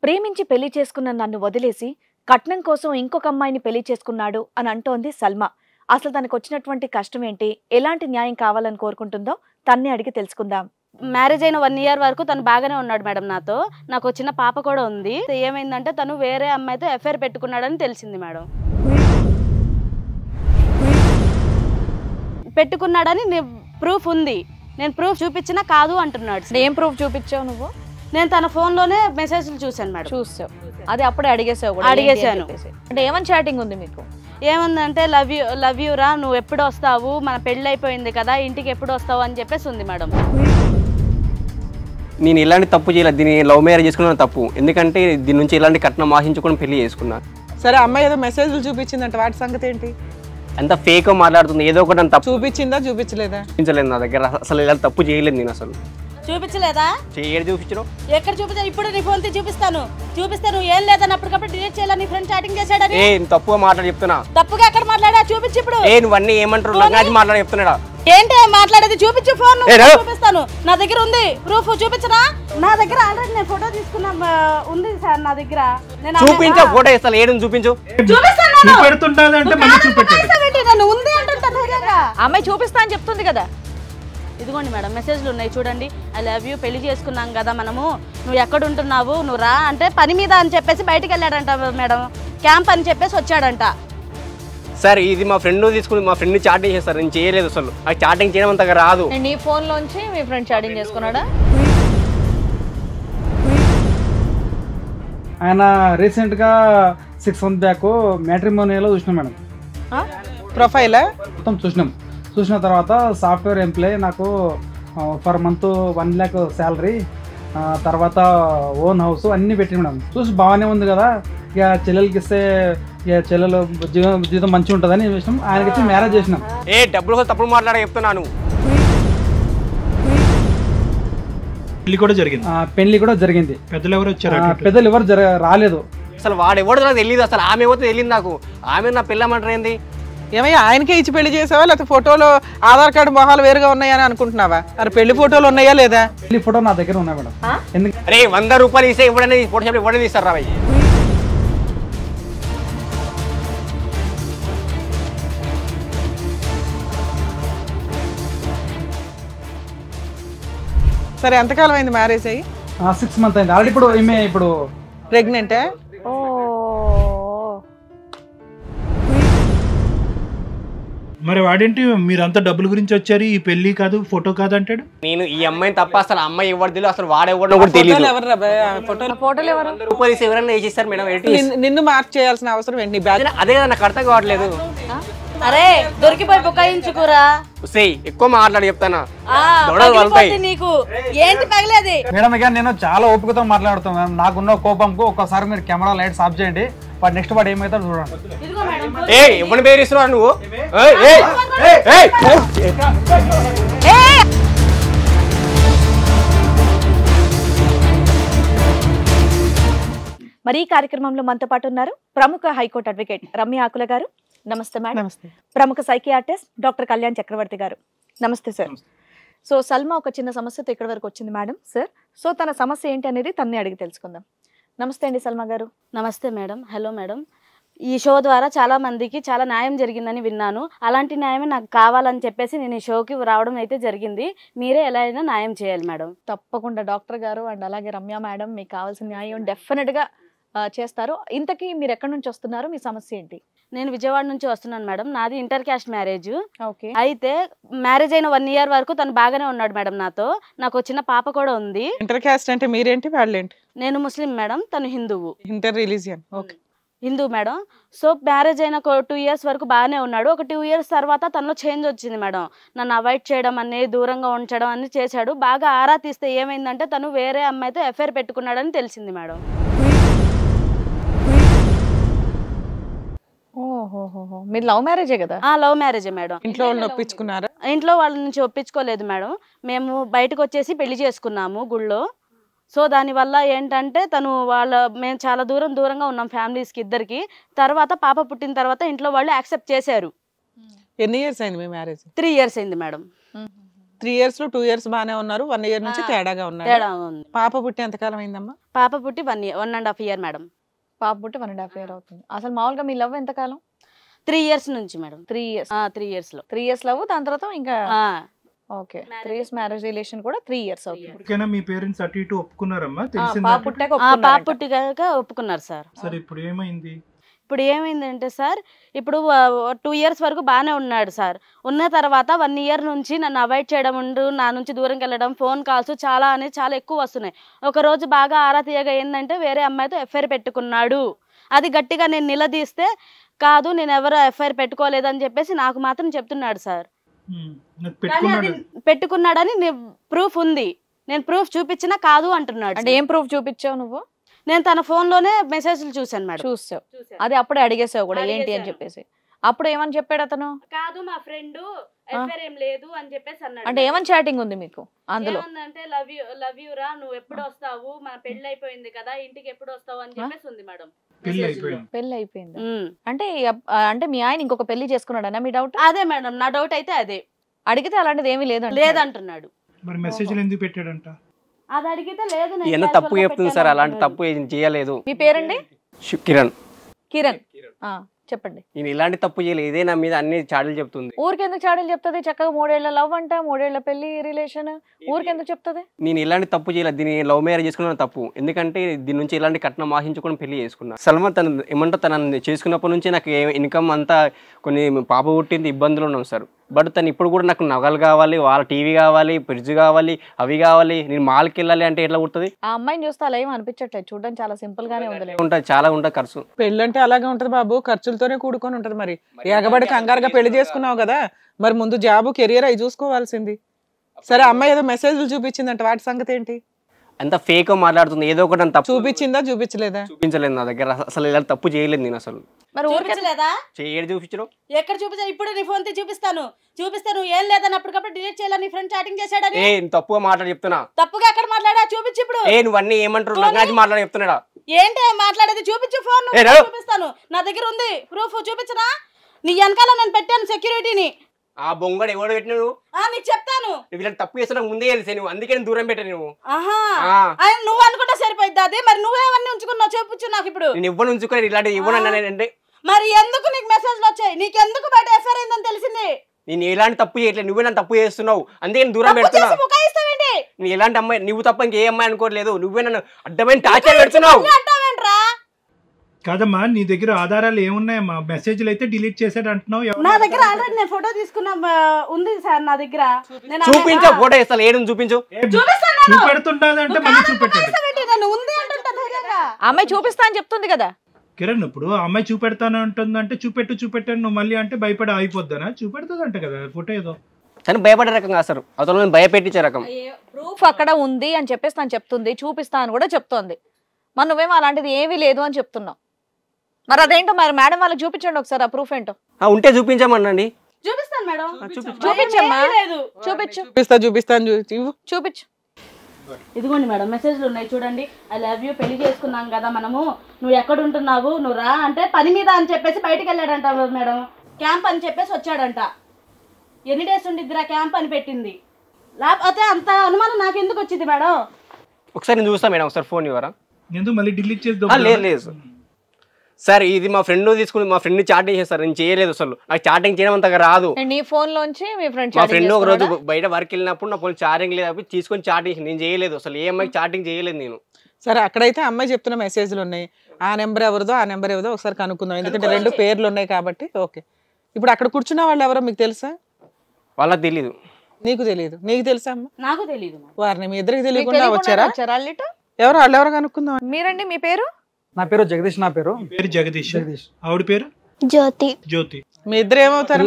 ప్రేమించి పెళ్లి చేసుకున్న నన్ను వదిలేసి కట్నం కోసం ఇంకొక అమ్మాయిని పెళ్లి చేసుకున్నాడు అని అంటోంది సల్మా. అసలు తనకు వచ్చినటువంటి కష్టం ఏంటి, ఎలాంటి న్యాయం కావాలని కోరుకుంటుందో తన్నే అడిగి తెలుసుకుందాం. మ్యారేజ్ అయిన 1 ఇయర్ వరకు తను బాగానే ఉన్నాడు మేడం నాతో. నాకు వచ్చిన పాప కూడా ఉంది. ఏమైందంటే తను వేరే అమ్మాయితో ఎఫ్ఐఆర్ పెట్టుకున్నాడని తెలిసింది మేడం. పెట్టుకున్నాడని ప్రూఫ్ ఉంది. నేను ప్రూఫ్ చూపించినా కాదు అంటున్నాడు. ఏం ప్రూఫ్ చూపించావు నువ్వు? నేను తన ఫోన్లోనే మెసేజ్లు చూశాను మేడం. చూసావు, అది అప్పుడే అడిగేసావు? అడిగేశాను. అంటే ఏమని చాటింగ్ ఉంది మీకు? ఏముందంటే లవ్ యూ రా, నువ్వు ఎప్పుడు వస్తావు, మన పెళ్ళి అయిపోయింది కదా, ఇంటికి ఎప్పుడు వస్తావు అని చెప్పేసి ఉంది మేడం. నేను ఇలాంటి తప్పు చేయలేదు, దీన్ని లవ్ మ్యారేజ్ చేసుకున్నాను తప్పు. ఎందుకంటే దీని నుంచి ఇలాంటి కట్నం ఆశించుకొని పెళ్లి చేసుకున్నాను. సరే, అమ్మాయి ఏదో మెసేజ్లు చూపించిందంట, వాటి సంగతి ఏంటి? అంత ఫేక్ మాట్లాడుతుంది, ఏదో ఒకటి తప్పు చూపించిందా చూపించలేదా? చూపించలేదు నా దగ్గర. అసలు ఇలాంటి తప్పు చేయలేదు నేను. అసలు చూపించలేదా? చూపించడం ఎక్కడ చూపించాను? ఇప్పుడు నీ ఫోన్ చూపిస్తాను. ఏం లేదని అప్పటికప్పుడు డిలీట్ చేయాలని నీ ఫ్రెండ్ చాటింగ్ చేశాడని. తప్పుగా మాట్లాడి చెప్తున్నా. తప్పుగా ఎక్కడ మాట్లాడా? చూపించి ఇప్పుడు. నువ్వన్నీ ఏమంటారు మాట్లాడి చెప్తున్నాడా? ఏంటి మాట్లాడేది? చూపించు ఫోన్, చూపిస్తాను. నా దగ్గర ఉంది ప్రూఫ్. చూపించనా? నా దగ్గర ఆల్రెడీ నేను ఫోటో తీసుకున్నా ఉంది సార్ నా దగ్గర. చూపించు ఫోటో ఇస్తాను. ఏడు చూపించు. ఉంది అంటుంటాను. అమ్మాయి చూపిస్తా అని చెప్తుంది కదా. ఇదిగోండి మేడం, మెసేజ్లు ఉన్నాయి చూడండి. ఐ లవ్ యూ, పెళ్లి చేసుకున్నాం కదా మనము, నువ్వు ఎక్కడ ఉంటున్నావు, నువ్వు రా అంటే పని మీద అని చెప్పేసి బయటకు వెళ్ళాడంట మేడం. క్యాంప్ అని చెప్పేసి వచ్చాడంట. సార్ ఇది మా ఫ్రెండ్ తీసుకుని మా ఫ్రెండ్ చాటింగ్ చేస్తారు, నేను చేయలేదు. అసలు ఆ చాటింగ్ చేయడం అంతగా రాదు. నీ ఫోన్ లోంచి మీ ఫ్రెండ్ చాటింగ్ చేసుకున్నాడా? ఆయన రీసెంట్ గా 6 months బ్యాక్ మ్యాట్రిమోనియలో చూసినాం మేడం. ప్రొఫైల్ మొత్తం చూసిన తర్వాత సాఫ్ట్వేర్ ఎంప్లాయ్, నాకు పర్ మంత్ 1 lakh శాలరీ, తర్వాత ఓన్ హౌస్ అన్నీ పెట్టిన మేడం. చూసి బాగానే ఉంది కదా, ఇక చెల్లెలకి ఇస్తే ఇక చెల్లెలు జీవితం మంచిగా ఉంటుందని విషయం ఆయనకి ఇచ్చి మ్యారేజ్ చేసినాం. డబ్బులు తప్పుడు మాట్లాడే చెప్తున్నాను. పెళ్లి కూడా జరిగింది. పెద్దలు ఎవరు రాలేదు. అసలు వాడు ఎవరు నాకు తెలియదు. అసలు ఆమె ఎవరితో తెలియదు నాకు. ఆమె నా పిల్లమంటారు ఏంది? ఏమయ్యా, ఆయనకే ఇచ్చి పెళ్లి చేసావా, లేకపోతే ఫోటోలో ఆధార్ కార్డు మొహాలు వేరుగా ఉన్నాయని అనుకుంటున్నావా? అరే పెళ్లి ఫోటోలు ఉన్నాయా లేదా? పెళ్లి ఫోటో నా దగ్గర ఉన్నాయి మేడం. అరే 100 రూపాయలు ఇస్తే ఇవ్వడనే ఫోటో షాప్ ఇవ్వడనే ఇస్తారు రా. సరే, ఎంతకాలం అయింది మ్యారేజ్ అయ్యి? 6 months అయింది ఆల్రెడీ. ఇప్పుడు ప్రెగ్నెంటే? మరి వాడేంటి మీరంతా డబ్బుల గురించి వచ్చారు, ఈ పెళ్లి కాదు ఫోటో కాదు అంటాడు. నేను ఈ అమ్మాయిని తప్ప అసలు అమ్మాయి ఎవరు తెలియదు, అసలు వాడెవడో కూడా తెలియదు. ఫోటోలు ఎవరు? 100 రూపాయలు ఇస్తే ఎవరైనా వేసేస్తారు మేడం. నిన్ను మార్క్ చేయాల్సిన అవసరం ఏంటి? అదే నాకు అర్థం కావట్లేదు. అరే దొరికిపోయి బుకాయించుకురా. ఎక్కువ మాట్లాడి చెప్తానా నీకు ఏంటి పగలేది మేడం? ఇక నేను చాలా ఓపికతో మాట్లాడుతాను. నాకున్న కోపంకు ఒక్కసారి మీరు కెమెరా లైట్స్ ఆఫ్ చేయండి. వాడు నెక్స్ట్ వాడు ఏమైతే చూడండి. ఎవరిని బెదిరిస్తున్నావు నువ్వు? మరి ఈ కార్యక్రమంలో మనతో పాటు ఉన్నారు ప్రముఖ హైకోర్టు అడ్వకేట్ రమ్య ఆకుల గారు. నమస్తే మేడం. నమస్తే. ప్రముఖ సైకియాట్రిస్ట్ డాక్టర్ కళ్యాణ్ చక్రవర్తి గారు. నమస్తే సార్. సో సల్మా ఒక చిన్న సమస్యతో ఇక్కడ వరకు వచ్చింది మేడం. సార్, సో తన సమస్య ఏంటి అనేది తన్నే అడిగి తెలుసుకుందాం. నమస్తే అండి సల్మా గారు. నమస్తే మేడం. Hello madam. ఈ షో ద్వారా చాలా మందికి చాలా న్యాయం జరిగిందని విన్నాను. అలాంటి న్యాయమే నాకు కావాలని చెప్పేసి నేను ఈ షోకి రావడం అయితే జరిగింది. మీరే ఎలా అయినా న్యాయం చేయాలి మేడం. తప్పకుండా డాక్టర్ గారు అండ్ అలాగే రమ్య మేడం మీకు కావాల్సిన న్యాయం డెఫినెట్ గా చేస్తారు. ఇంతకీ మీరు ఎక్కడి నుంచి వస్తున్నారు, మీ సమస్య ఏంటి? నేను విజయవాడ నుంచి వస్తున్నాను మేడం. నాది ఇంటర్ క్యాస్ట్ మ్యారేజ్. ఓకే. అయితే మ్యారేజ్ అయిన 1 ఇయర్ వరకు తను బాగానే ఉన్నాడు మేడం నాతో. నాకు వచ్చిన పాప కూడా ఉంది. ఇంటర్ క్యాస్ట్ అంటే మీరేంటి వాళ్ళేంటి? నేను ముస్లిం మేడం, తను హిందువు. Inter religion. Okay. Hindu madam. So marriage అయిన 2 years వరకు బాగానే ఉన్నాడు. ఒక 2 years తర్వాత తనలో చేంజ్ వచ్చింది మేడం. నన్ను అవాయిడ్ చేయడం అనేది, దూరంగా ఉంచడం అన్ని చేశాడు. బాగా ఆరా తీస్తే ఏమైందంటే తను వేరే అమ్మాయితో ఎఫ్ఐఆర్ పెట్టుకున్నాడని తెలిసింది మేడం. మీరు లవ్ మ్యారేజే కదా? లవ్ మ్యారేజే మేడం. ఇంట్లో వాళ్ళని ఒప్పించుకున్నారా? ఇంట్లో వాళ్ళ నుంచి ఒప్పించుకోలేదు మేడం. మేము బయటకు వచ్చేసి పెళ్లి చేసుకున్నాము గుళ్ళో. సో దానివల్ల ఏంటంటే మేము చాలా దూరంగా ఉన్నాం ఫ్యామిలీస్కి ఇద్దరికి. తర్వాత పాప పుట్టిన తర్వాత ఇంట్లో వాళ్ళు యాక్సెప్ట్ చేశారు. ఎన్ని ఇయర్స్ అయింది మీ మ్యారేజ్? 3 years అయింది మేడం. 3 years లో 2 years బానే ఉన్నారు, 1 year నుంచి తేడాగా ఉన్నారు. తేడా ఉంది. పాప పుట్టి ఎంతకాలం అయిందమ్మా? పాప పుట్టి 1.5 year మేడం. పాప పుట్టి 1.5 year అవుతుంది. అసలు మామూలుగా మీ లవ్ ఎంతకాలం? 3 years నుంచి మేడం. 3 years. 3 years లో 3 years లవ్, దాని తర్వాత ఇంకా ఆ, ఓకే 3 years మ్యారేజ్ రిలేషన్ కూడా 3 years అవుతుంది. ఇప్పటికైనా మీ పేరెంట్స్ అటు ఇటు ఒప్పుకున్నారమ్మా? పాప తెలిసిందా? పుట్టాక పాప ఒప్పుకున్నారంట. పుట్టిగాక ఒప్పుకున్నారు సార్. సరే ఇప్పుడు ఏమైంది? ఇప్పుడు ఏమైందంటే సార్, ఇప్పుడు 2 years వరకు బాగానే ఉన్నాడు సార్. ఉన్న తర్వాత 1 year నుంచి నన్ను అవాయిడ్ చేయడం, నా నుంచి దూరంకి వెళ్ళడం, ఫోన్ కాల్స్ చాలా ఎక్కువ వస్తున్నాయి. ఒక రోజు బాగా ఆరా తీయగా ఏంటంటే వేరే అమ్మాయితో ఎఫ్ఐఆర్ పెట్టుకున్నాడు. అది గట్టిగా నేను నిలదీస్తే కాదు నేను ఎవరు ఎఫ్ఐఆర్ పెట్టుకోలేదని చెప్పేసి నాకు మాత్రం చెప్తున్నాడు సార్. నాకు కానీ అది పెట్టుకున్నాడని ప్రూఫ్ ఉంది, నేను ప్రూఫ్ చూపించినా కాదు అంటున్నాడు. అంటే ఏం ప్రూఫ్ చూపించావు నువ్వు? నేను తన ఫోన్ లోనే మెసేజ్లు చూసాను మేడం. చూసావు, అది అప్పుడే అడిగేసావు కూడా ఏంటి అని చెప్పేసి. అప్పుడు ఏమని చెప్పాడు అతను? కాదు మా ఫ్రెండ్ ఎఫ్ఐఆర్ ఏం లేదు అని చెప్పేసి అన్నాడు. అంటే ఏమని చాటింగ్ ఉంది మీకు అందులో? అంటే లవ్ యూ రా, నువ్వు ఎప్పుడు వస్తావు, మన పెళ్లి అయిపోయింది కదా, ఇంటికి ఎప్పుడు వస్తావు అని చెప్పేసి ఉంది మేడం. పెళ్లి అయిపోయింది. పెళ్లి అయిపోయింది అంటే అంటే మీ ఆయన ఇంకొక పెళ్లి చేసుకున్నాడనా మీ డౌట్? అదే మేడం నా డౌట్ అయితే అదే. అడిగితే అలాంటిది ఏమీ లేదు లేదంటున్నాడు. మరి మెసేజ్లు ఎందుకు పెట్టాడంట? అది అడిగితే లేదు ఎంత తప్పు చెప్తుంది సార్, అలాంటి తప్పు ఏం చేయలేదు. మీ పేరండి? కిరణ్. కిరణ్. చెప్పండి. నేను ఇలాంటి తప్పు చేయలేదు, ఇదే నా మీద అన్ని చాడీలు చెప్తుంది. ఊరికెందుకు చాడీలు చెప్తుంది? చక్కగా 3 ఏళ్ల లవ్ అంట, 3 ఏళ్ల పెళ్లి రిలేషన్, ఊరికెందుకు చెప్తుంది? నేను ఇలాంటి తప్పు చేయలేదు, దీన్ని లవ్ మ్యారేజ్ చేసుకున్న తప్పు. ఎందుకంటే దీని నుంచి ఇలాంటి కట్నం ఆశించుకొని పెళ్లి చేసుకున్నా. సల్మా తను ఏమంటే తనని చేసుకున్నప్పటి నుంచి నాకు ఇన్కమ్ అంతా కొన్ని పాప పుట్టింది, ఇబ్బందులు ఉన్నాం సార్. బట్ తను ఇప్పుడు కూడా నాకు నగలు కావాలి, వాళ్ళ టీవీ కావాలి, ఫ్రిడ్జ్ కావాలి, అవి కావాలి, నేను మాల్కి వెళ్ళాలి అంటే ఎట్లా కుడుతుంది? ఆ అమ్మాయిని చూస్తే అలా ఏం అనిపించట్లేదు, చూడడానికి చాలా సింపుల్ గానే ఉంది. ఉంటుంది, చాలా ఉంటుంది ఖర్చు. పెళ్ళంటే అలాగే ఉంటది బాబు, ఖర్చులతోనే కూడుకొని ఉంటది. మరి ఎగబడి కంగారుగా పెళ్లి చేసుకున్నావు కదా, మరి ముందు జాబు కెరియర్ అవి చూసుకోవాల్సింది. సరే అమ్మాయి ఏదో మెసేజ్లు చూపించిందంట, వాటి సంగతి ఏంటి? అంత ఫేక్ మాట్లాడుతుంది, ఏదో ఒకటి అంత చూపించిందా చూపించలేదా? చూపించలేదు నా దగ్గర, అసలు ఇలాంటి తప్పు చేయలేదు నేను అసలు. మరి ఊరికే లేదా చేయడం చూపించడం ఎక్కడ చూపించా? ఇప్పుడు నీ ఫోన్ చూపిస్తాను ఏం లేదని అప్పటికప్పుడు డిలీట్ చేయాలని నీ ఫ్రెండ్ చాటింగ్ చేశాడని. ఏ తప్పుగా మాట్లాడి చెప్తున్నా? తప్పుగా ఎక్కడ మాట్లాడా చూపించు ఇప్పుడు. ఏ నువ్వన్నీ ఏమంటారు, లగ్నాచి మాట్లాడి చెప్తున్నాడా? ఏంటి మాట్లాడేది? చూపించు ఫోన్, చూపిస్తాను, నా దగ్గర ఉంది ప్రూఫ్. చూపించనా? నీ వెనకాల నేను పెట్టాను సెక్యూరిటీని. ఆ బొంగడు ఎవడు పెట్టిన నువ్వు? నీకు చెప్తాను. నువ్వు ఇలాంటి తప్పు చేస్తున్నా ముందే తెలిసే, నువ్వు అందుకే నేను దూరం పెట్టాను. నువ్వు నువ్వు అనుకుంటా సరిపోద్ది అది. మరి నువ్వేమన్నీ ఉంచుకున్నావు చూపించు నాకు ఇప్పుడు. నేను ఇవ్వను ఉంచుకుని ఇలాంటి ఇవ్వనంటే మరి ఎందుకు నీకు మెసేజ్లు వచ్చాయి? నీకెందుకు బయట ఎఫ్ఐఆర్ అయిందని తెలిసింది? నేను ఎలాంటి తప్పు చేయట్లేదు, నువ్వే నన్ను తప్పు చేస్తున్నావు, అందుకే నేను దూరం పెడుతున్నా. నేను ఎలాంటి అమ్మాయి, నువ్వు తప్ప ఇంకే అమ్మాయి అనుకోవట్లేదు, నువ్వే నన్ను అడ్డమైన టార్చర్ పెడుతున్నావు. కాదమ్మా, నీ దగ్గర ఆధారాలు ఏమున్నాయమ్మా? మెసేజ్లు అయితే డిలీట్ చేసాడు అంటున్నావు. నా దగ్గర ఆల్రెడీ నేను ఫోటో తీసుకున్నా ఉంది సార్ నా దగ్గర. చూపించు, ఫోటో ఇస్తాను, ఏడు చూపించు. చూపెడుతుంటే మళ్ళీ చూపెట్టాడు. అమ్మాయి చూపిస్తా అని చెప్తుంది కదా కిరణ్. ఇప్పుడు అమ్మాయి చూపెడతాను అంటుందంటే చూపెట్టాను నువ్వు మళ్ళీ అంటే భయపడి అయిపోద్దానా? చూపెడుతుందంట కదా ఫోటో ఏదో. కానీ భయపడే రకం కాదు సార్, అతను భయపెట్టించే రకం. ప్రూఫ్ అక్కడ ఉంది అని చెప్పేసి తను చెప్తుంది, చూపిస్తా అని కూడా చెప్తోంది. మరి నువ్వేమో అలాంటిది ఏమీ లేదు అని చెప్తున్నావు. మరి అదేంటో మరి మేడం వాళ్ళకి చూపించండి ఒకసారి ఆ ప్రూఫ్ ఏంటో. ఉంటే చూపించమనండి. చూపిస్తాను మేడం. చూపించమ్మా, చూపించు. చూపిస్తాను చూపించు. ఇదిగోండి మేడం మెసేజ్లు ఉన్నాయి చూడండి. ఐ లవ్ యూ, పెళ్లి చేసుకున్నాం కదా మనము, నువ్వు ఎక్కడ ఉంటున్నావు, నువ్వు రా అంటే పని మీద అని చెప్పేసి బయటికి వెళ్ళాడంట మేడం. క్యాంప్ అని చెప్పేసి వచ్చాడంట. ఎన్ని డేస్ ఉండిద్దిరా క్యాంప్ అని పెట్టింది. లేకపోతే అంత అనుమానం నాకు ఎందుకు వచ్చింది మేడం? ఒకసారి నేను చూస్తా మేడం, ఒకసారి ఫోన్ ఇవ్వరా? ఎందుకు మళ్ళీ డిలీట్ చేద్దాం? లేదు సార్, ఇది మా ఫ్రెండ్ తీసుకుని మా ఫ్రెండ్ చాటింగ్ చేస్తారు, నేను చేయలేదు అసలు. నాకు చాటింగ్ చేయడం అంతగా రాదు. నీ ఫోన్ లోంచి మీ ఫ్రెండ్ మా ఫ్రెండ్ ఒక రోజు బయట వర్క్ వెళ్ళినప్పుడు నా ఫోన్ చార్జింగ్ లేదు తీసుకొని చాటింగ్, నేను చేయలేదు అసలు, ఏ అమ్మాయికి చాటింగ్ చేయలేదు నేను. సరే అక్కడైతే అమ్మాయి చెప్తున్న మెసేజ్లు ఉన్నాయి, ఆ నెంబర్ ఎవరిదో ఆ నెంబర్ ఎవరిదో ఒకసారి కనుక్కుందాం, ఎందుకంటే 2 పేర్లు ఉన్నాయి కాబట్టి. ఓకే, ఇప్పుడు అక్కడ కూర్చున్న వాళ్ళు ఎవరో మీకు తెలుసా? వాళ్ళకి తెలీదు. నీకు తెలియదు? నీకు తెలుసా అమ్మ? నాకు తెలియదు. వారిని మీ ఇద్దరికి తెలియకుండా వచ్చారా? ఎవరు వాళ్ళు ఎవరో కనుక్కుందాం. మీరండి, మీ పేరు? నా పేరు జగదీష్. నా పేరు జగదీష్. ఆవిడ పేరు జ్యోతి. మీ ఇద్దరు ఏమవుతారు?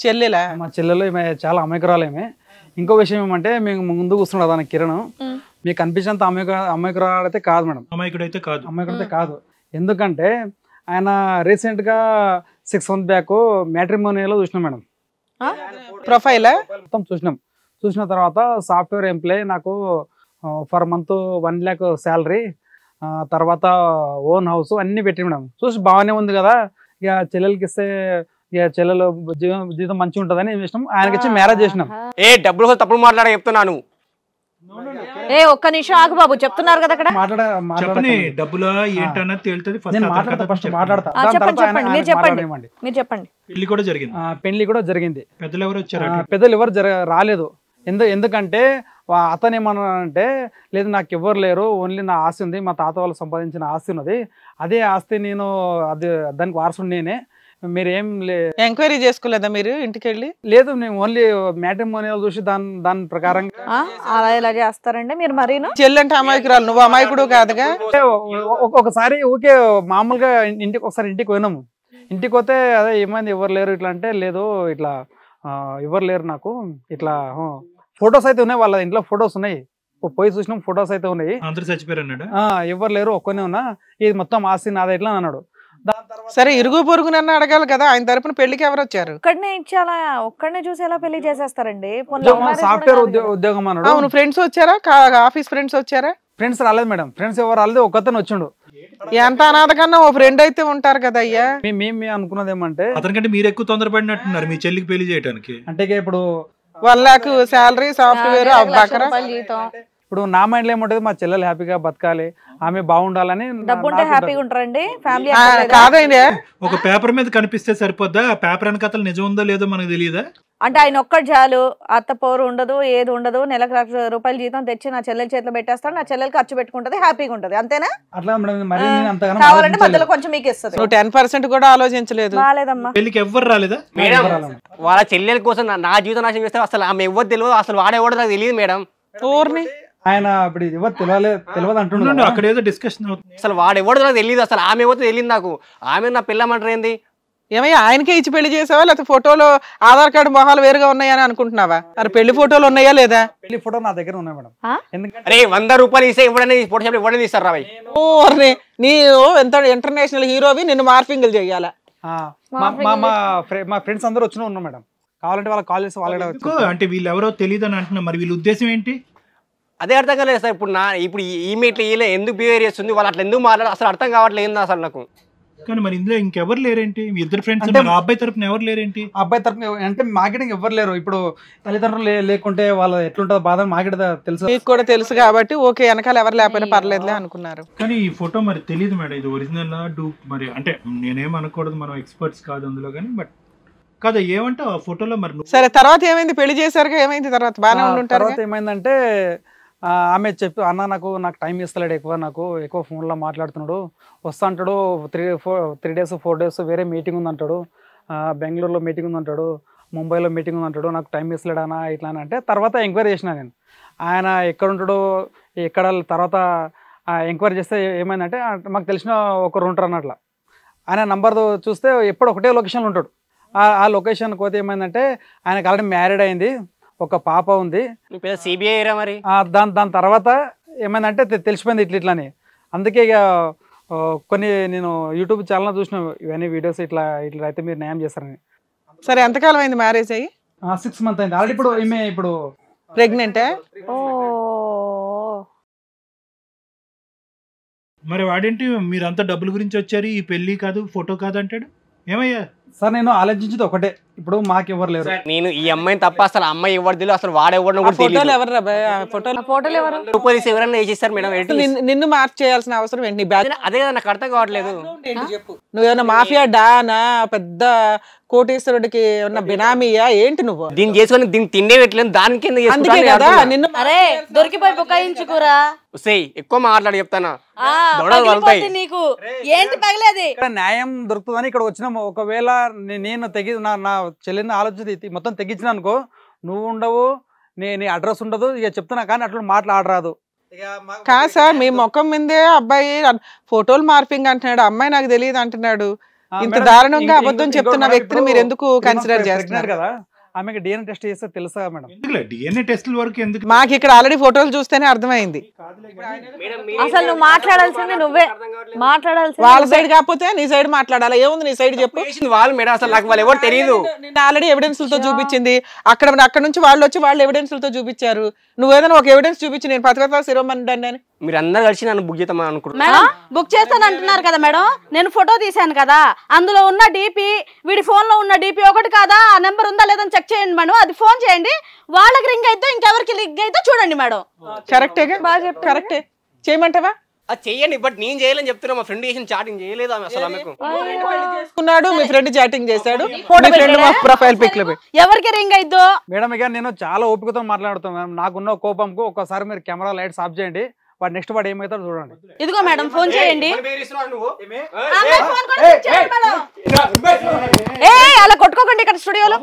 చెల్లెలా? మా చెల్లెలు చాలా అమాయకురాలేమే. ఇంకో విషయం ఏమంటే మేము ముందు కూర్చున్నాడు దాని కిరణ్, మీకు కనిపించినంత అమాయకురాలైతే కాదు మేడం. అమాయకుడైతే కాదు. ఎందుకంటే ఆయన రీసెంట్ గా 6 months బ్యాక్ మ్యాట్రిమోనియలో చూసినాం మేడం. ప్రొఫైల్ మొత్తం చూసిన తర్వాత సాఫ్ట్వేర్ ఎంప్లాయ్, నాకు ఫర్ మంత్ 1 lakh శాలరీ, తర్వాత ఓన్ హౌస్ అన్ని పెట్టి మేడం. చూసి బాగానే ఉంది కదా, ఇక చెల్లెలకి ఇస్తే ఇక చెల్లెలు జీవితం మంచిగా ఉంటుందని ఏం చేసినాం, ఆయనకి ఇచ్చి మ్యారేజ్ చేసినాం. ఏ డబ్బుల కోసం తప్పుడు మాట్లాడే చెప్తున్నాను. ఒక్క నిమిషం ఆగు బాబు, చెప్తున్నారు కదా అక్కడ. చెప్పని డబ్బులా ఏంటన్నది తేలుతుంది. నేను మాట్లాడతా, ఫస్ట్ మాట్లాడతా. చెప్పండి, మీరు చెప్పండి, మీరు చెప్పండి. పెళ్లి కూడా జరిగింది. పెళ్లి కూడా జరిగింది. పెద్దలు ఎవరు వచ్చారు? పెద్దలు ఎవరు రాలేదు. ఎందుకంటే అతను ఏమన్నా అంటే, లేదు నాకు ఎవరు లేరు, ఓన్లీ నా ఆస్తి ఉంది, మా తాత వాళ్ళు సంపాదించిన ఆస్తి ఉన్నది, అదే ఆస్తి నేను దానికి వారసుడు నేనే, మీరేం ఎంక్వైరీ చేసుకోలేదా మీరు ఇంటికి వెళ్ళి? లేదు, నేను ఓన్లీ మ్యాట్రిమోనియల్ చూసి దాని ప్రకారంగా. అలా ఇలా చేస్తారండి మీరు మరీను? చెల్లంటే అమాయకురాలు, నువ్వు అమాయకుడు కాదుగా. ఒకసారి ఊకే మామూలుగా ఇంటికి పోయినాము. ఇంటికి పోతే అదే ఏమైంది ఎవరు లేరు ఇట్లా అంటే, లేదు ఇట్లా ఎవరు లేరు నాకు, ఇట్లా ఫొటోస్ అయితే ఉన్నాయి, వాళ్ళ ఇంట్లో ఫొటోస్ ఉన్నాయి, పోయి చూసినాం ఫొటోస్ అయితే ఉన్నాయి, అందరూ చచ్చిపోయారు అన్నాడు. ఎవరు లేరు ఒక్కనే ఉన్నా, ఇది మొత్తం ఆస్తి నాదే ఇట్లా అన్నాడు. సరే ఇరుగు పొరుగు నన్ను అడగాలి కదా, ఆయన తరపున పెళ్లికి ఎవరు వచ్చారు? ఒక్కడనే ఇచ్చి అలా ఒక్కడనే చూసి ఎలా పెళ్లి చేసేస్తారండి? సాఫ్ట్వేర్ ఉద్యోగం అన్నాడు. అవును, ఫ్రెండ్స్ వచ్చారా? ఆఫీస్ ఫ్రెండ్స్ వచ్చారా? ఫ్రెండ్స్ రాలేదు మేడం, ఫ్రెండ్స్ ఎవరు రాలేదు, ఒక్కతను వచ్చిండు. ఎంత అనాథ కన్నా ఓ ఫ్రెండ్ అయితే ఉంటారు కదా అయ్యా. మేము అనుకున్నది ఏమంటే, అతనికంటే మీరు ఎక్కువ తొందరపడినట్టున్నారు మీ చెల్లికి పెళ్లి చేయడానికి. అంటే ఇప్పుడు 1 lakh శాలరీ, సాఫ్ట్వేర్, జీతం. ఇప్పుడు నా మైండ్ లో ఏముంటది, మా చెల్లెలు హ్యాపీగా బతకాలి, ఆమె బాగుండాలని. డబ్బు ఉంటే హ్యాపీగా ఉంటారండి ఫ్యామిలీ. కాదండి, ఒక పేపర్ మీద కనిపిస్తే సరిపోద్దా? ఆ పేపర్ వెనక అతను నిజం ఉందో లేదో మనకు తెలియదా? అంటే ఆయన ఒక్కటి చాలు, అత్త పోరు ఉండదు, ఏది ఉండదు, నెలకు ₹1,00,000 జీతం తెచ్చి నా చెల్లెల చేతిలో పెట్టేస్తాడు, నా చెల్లెలు ఖర్చు పెట్టుకుంటది, హ్యాపీగా ఉంటది, అంతేనా? అట్లా కావాలంటే మధ్యలో కొంచెం మీకు ఇస్తుంది. నువ్వు 10% కూడా ఆలోచించలేదు. బాలేదమ్మా. పెళ్లికి ఎవ్వరు రాలేదా? వాళ్ళ చెల్లెల కోసం నా జీవితం నాశనం చేస్తే అసలు ఆమె ఎవరు తెలియదు, అసలు వాడేవాడు నాకు తెలియదు మేడం. ఊరిని ఆయన ఇప్పుడు ఎవరు తెలియదు అంటున్నాడు. అక్కడ ఏదో డిస్కషన్ అవుతుంది. అసలు వాడెవడు నాకు తెలియదు, అసలు ఆమె ఎవరితో తెలియదు నాకు. ఆమె నా పిల్లమంటారు ఏంది? ఏమయ్యా ఆయనకే ఇచ్చి పెళ్లి చేసావా, లేకపోతే ఫోటోలో ఆధార్ కార్డు మొహాలు వేరుగా ఉన్నాయని అనుకుంటున్నావా? మరి పెళ్లి ఫోటోలు ఉన్నాయా లేదా? పెళ్లి ఫోటో నా దగ్గర ఉన్నాయి మేడం. ఎందుకంటే అరే ₹100 ఇస్తే ఇవ్వడనే ఫోటో షాప్ ఇవ్వడని ఇస్తారు రాబాయ్. ఊరిని నీ ఎంత ఇంటర్నేషనల్ హీరోవి, నిన్ను మార్ఫింగ్లు చెయ్యాలా? మా ఫ్రెండ్స్ అందరూ వచ్చినా ఉన్నాం మేడం, కావాలంటే వాళ్ళకి కాల్ చేసి వాళ్ళ అంటే వీళ్ళు ఎవరో తెలియదు అని అంటున్నా, మరి వీళ్ళ ఉద్దేశం ఏంటి? అదే అర్థం కాలేదు సార్. ఇప్పుడు ఈమె ఇట్లా ఎందుకు బిహేవియర్ చేస్తుంది, వాళ్ళు అట్లా ఎందుకు మాట్లాడారు అసలు అర్థం కావట్లేదు అసలు నాకు. కానీ మరి ఇందులో ఇంకెవరు లేరేంటి? మీ ఇద్దరు ఫ్రెండ్స్, అబ్బాయి తరపున ఎవరు లేరేంటి? అబ్బాయి తరపున అంటే మార్కెటింగ్ ఎవరు లేరు. ఇప్పుడు తల్లిదండ్రులు లేకుంటే వాళ్ళ ఎట్లుంటుందో బాధ మాకు తెలుసు, మీకు కూడా తెలుసు కాబట్టి ఓకే, వెనకాల ఎవరు లేకపోయినా పర్లేదులే అనుకున్నారు. కానీ ఈ ఫోటో మరి తెలియదు మేడం, ఇది ఒరిజినల్ మరి అంటే నేనేం అనకూడదు, మనం ఎక్స్పర్ట్స్ కాదు అందులో, కానీ బట్ కాదు ఏమంటే ఆ ఫోటోలో మరి. సరే తర్వాత ఏమైంది? పెళ్లి చేశారు, ఏమైంది తర్వాత? బాగానే ఉంటుంటారు. తర్వాత ఏమైందంటే ఆమె చెప్పి, అన్న నాకు టైం ఇస్తలేడు, ఎక్కువ ఫోన్లో మాట్లాడుతున్నాడు, వస్తా అంటాడు, 3 days 4 days వేరే మీటింగ్ ఉందంటాడు, బెంగళూరులో మీటింగ్ ఉందంటాడు, ముంబైలో మీటింగ్ ఉందంటాడు, నాకు టైం ఇస్తలేడు అన్న ఇట్లా అని అంటే, తర్వాత ఎంక్వైరీ చేసిన నేను ఆయన ఎక్కడ ఉంటాడో ఎక్కడ. తర్వాత ఎంక్వైరీ చేస్తే ఏమైందంటే, మాకు తెలిసిన ఒకరు ఉంటారు అన్నట్ల, ఆయన నంబర్ చూస్తే ఎప్పుడు ఒకటే లొకేషన్లో ఉంటాడు. ఆ లొకేషన్కి పోతే ఏమైందంటే, ఆయనకు ఆల్రెడీ మ్యారీడ్ అయింది, ఒక పాప ఉంది. సిబిఐ మరి దాని తర్వాత ఏమైందంటే తెలిసిపోయింది ఇట్లా అని. అందుకే ఇక కొన్ని నేను యూట్యూబ్ ఛానల్ చూసిన ఇవన్నీ వీడియోస్, ఇట్లా అయితే మీరు న్యాయం చేస్తారని. సరే ఎంతకాలం అయింది మ్యారేజ్ అయ్యి? 6 months అయింది ఆల్రెడీ. ఇప్పుడు ఈమె ఇప్పుడు ప్రెగ్నెంట్. మరి వాడేంటి మీరంతా డబ్బుల గురించి వచ్చారు, ఈ పెళ్లి కాదు ఫోటో కాదు అంటాడు? ఏమయ్యా సార్, నేను ఆలోచించేది ఒకటే, ఇప్పుడు మాకు ఎవరు లేరు, నేను ఈ అమ్మాయిని తప్ప అసలు అమ్మాయి ఎవరు తెలియదు, అసలు వాడెవరు కూడా తెలియదు. ఫోటోలు ఎవరు ₹100 ఎవరైనా వేసేస్తారు మేడం. నిన్ను మార్క్ చేయాల్సిన అవసరం ఏంటి? అదే కదా నాకు అర్థం కావట్లేదు. నువ్వేమన్నా మాఫియా డానా, పెద్ద కోటేశ్వరుడికి ఉన్న బినామీయా ఏంటి నువ్వు? దీన్ని చేసుకొని దీన్ని తిండే పెట్టలేదు, దానికి అందుకే కదా నిన్ను. అరే దొరికిపోయి బుకాయించుకురా, ఎక్కువ మాట్లాడి చెప్తానా నీకు ఏంటి పగలేది? న్యాయం దొరుకుతుందని ఇక్కడ వచ్చినాము. ఒకవేళ నేను నా చెల్లిని ఆలోచించి మొత్తం తెగించిన అనుకో, నువ్వు ఉండవు, నీ అడ్రస్ ఉండదు, ఇక చెప్తున్నా, కానీ అట్లా మాట్లాడరాదు. కాదు సార్, మీ ముఖం మీదే అబ్బాయి ఫోటోలు మార్పింగ్ అంటున్నాడు, అమ్మాయి నాకు తెలియదు అంటున్నాడు. ఇంత దారుణంగా అబద్ధం చెప్తున్న వ్యక్తిని మీరు ఎందుకు కన్సిడర్ చేస్తున్నారు కదా? ఆమెకి డిఎన్ఏ టెస్ట్ చేస్తే తెలుసా మేడం? డిఎన్ఏ టెస్ట్ల వరకు ఎందుకు? మాకు ఇక్కడ ఆల్రెడీ ఫోటోలు చూస్తేనే అర్థమైంది. అసలు నువ్వు మాట్లాడాల్సింది నువ్వే. మాట్లాడాల్సి వాళ్ళ సైడ్ కాకపోతే నీ సైడ్ మాట్లాడాలా? ఏముంది నీ సైడ్ చెప్పు. వాళ్ళు మేడం అసలు నాకు వాళ్ళు ఎవరు తెలియదు. నేను ఆల్రెడీ ఎవిడెన్స్ లతో చూపించింది. అక్కడ నుంచి వాళ్ళు వచ్చి వాళ్ళు ఎవిడెన్స్ లతో చూపించారు. నువ్వు ఏదైనా ఒక ఎవిడెన్స్ చూపించి నేను పథకాల శిరోమణి మీరు అందరు కలిసి నన్ను బుక్ చేద్దామని అనుకుంటున్నారు. మేడం బుక్ చేస్తాను అంటున్నారు కదా మేడం, నేను ఫోటో తీశాను కదా, అందులో ఉన్న డీపీ వీడి ఫోన్ లో ఉన్న డీపీ ఒకటి కాదా, ఆ నెంబర్ ఉందా లేదని చెక్ చేయండి మేడం, అది ఫోన్ చేయండి, వాళ్ళకి రింగ్ అయితే ఇంకెవరికి రింగ్ అయితే చూడండి మేడం. కరెక్టేగా? బాగా చెప్పు. కరెక్టే, చేయమంటావా? అది చెయ్యండి, బట్ నేను చేయలేని చెప్తున్నా. మా ఫ్రెండ్ చేసిన చాటింగ్ చేయలేదు ఆమె అసలు. ఆమెకు చేసుకున్నాడు, మీ ఫ్రెండ్ చాటింగ్ చేశాడు, మీ ఫ్రెండ్ మా ప్రొఫైల్ పిక్ లో ఎవరికి రింగ్ అయిద్దో. మేడం ఇక నేను చాలా ఓపికతో మాట్లాడుతాను మేడం. నాకున్న కోపంకు ఒక్కసారి మీరు కెమెరా లైట్స్ ఆఫ్ చేయండి. వాడు నెక్స్ట్ వాడు ఏమవుతాడో చూడండి. ఇదిగో మేడం ఫోన్ చేయండి. అలా కొట్టుకోకండి ఇక్కడ స్టూడియోలో.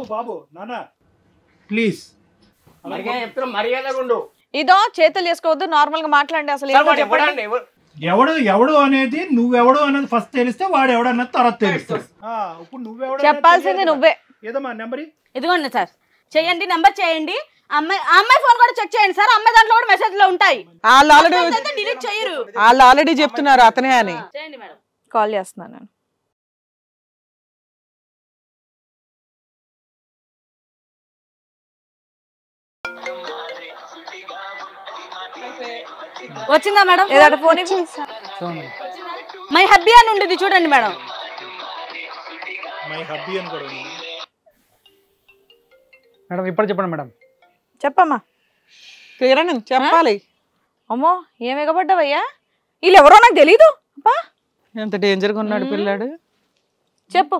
ప్లీజ్ మర్యాదగా ఉండు. ఇదో చేతులు చేసుకోవద్దు, నార్మల్ గా మాట్లాడండి. అసలు ఎవడు ఎవడు అనేది నువ్వెవడు అనేది ఫస్ట్ తెలిస్తే వాడు ఎవడు అన్నది తర్వాత తెలుస్తుంది. ఇప్పుడు నువ్వెవడు చెప్పాల్సింది నువ్వే. ఏదమ్మా నెంబర్ ఇదిగోండి సార్, చేయండి, నెంబర్ చేయండి. అమ్మాయి ఫోన్ కూడా చెక్ చేయండి సార్, అమ్మాయి దాంట్లో కూడా మెసేజ్ లో ఉంటాయి. వాళ్ళు డిలీట్ చేయరు. వాళ్ళు ఆల్రెడీ చెప్తున్నారు అతనే అని. చేయండి మేడం. కాల్ చేస్తున్నాను నేను. వచ్చిందా మేడం? ఏదట ఫోన్ మై హబ్బీ అని ఉండేది చూడండి మేడం. మై హబ్బీ అని కూడా ఉంది మేడం. ఇప్పుడు చెప్పండి మేడం. చెప్పమ్మా. కిరణ్ చెప్పాలి. అమ్మో ఏం ఎగబడ్డావయ్యా, వీళ్ళు ఎవరో నాకు తెలీదు. ఎంత డేంజర్ గా ఉన్నాడు పిల్లాడు. చెప్పు.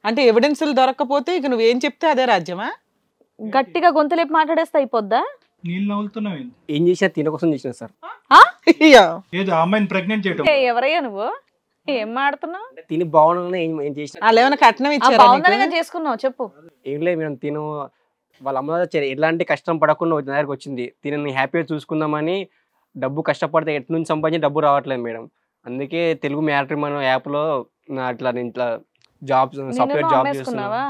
అంటే ఎవిడెన్స్లు దొరకకపోతే ఇక నువ్వేం చెప్తే అదే రాజ్యమా? గట్టిగా గొంతులేపి మాట్లాడేస్తే అయిపోద్దా? నీళ్ళు నవ్వుతున్నావు. ఏం చేసినా తిన కోసం చేసిన సార్. ఏదో అమ్మాయిని ప్రెగ్నెంట్ చేయడం. ఎవరయ్యా నువ్వు, ఏం మాడుతున్నావు? తిని బాగుండగానే ఏం చేసిన. వాళ్ళు ఏమైనా కట్నం ఇచ్చారా? బాగుందనిగా చేసుకున్నావు చెప్పు. ఏం లేదు మేము తిను వాళ్ళ అమ్మ ఎలాంటి కష్టం పడకుండా నా దగ్గరకు వచ్చింది. తినని హ్యాపీగా చూసుకుందామని. డబ్బు కష్టపడితే ఎటు నుంచి సంపాదించి డబ్బు రావట్లేదు మేడం. అందుకే తెలుగు మ్యాట్రిమోనీ యాప్లో అట్లా నేను ఇట్లా జాబ్ సాఫ్ట్వేర్ జాబ్ చేస్తున్నావా.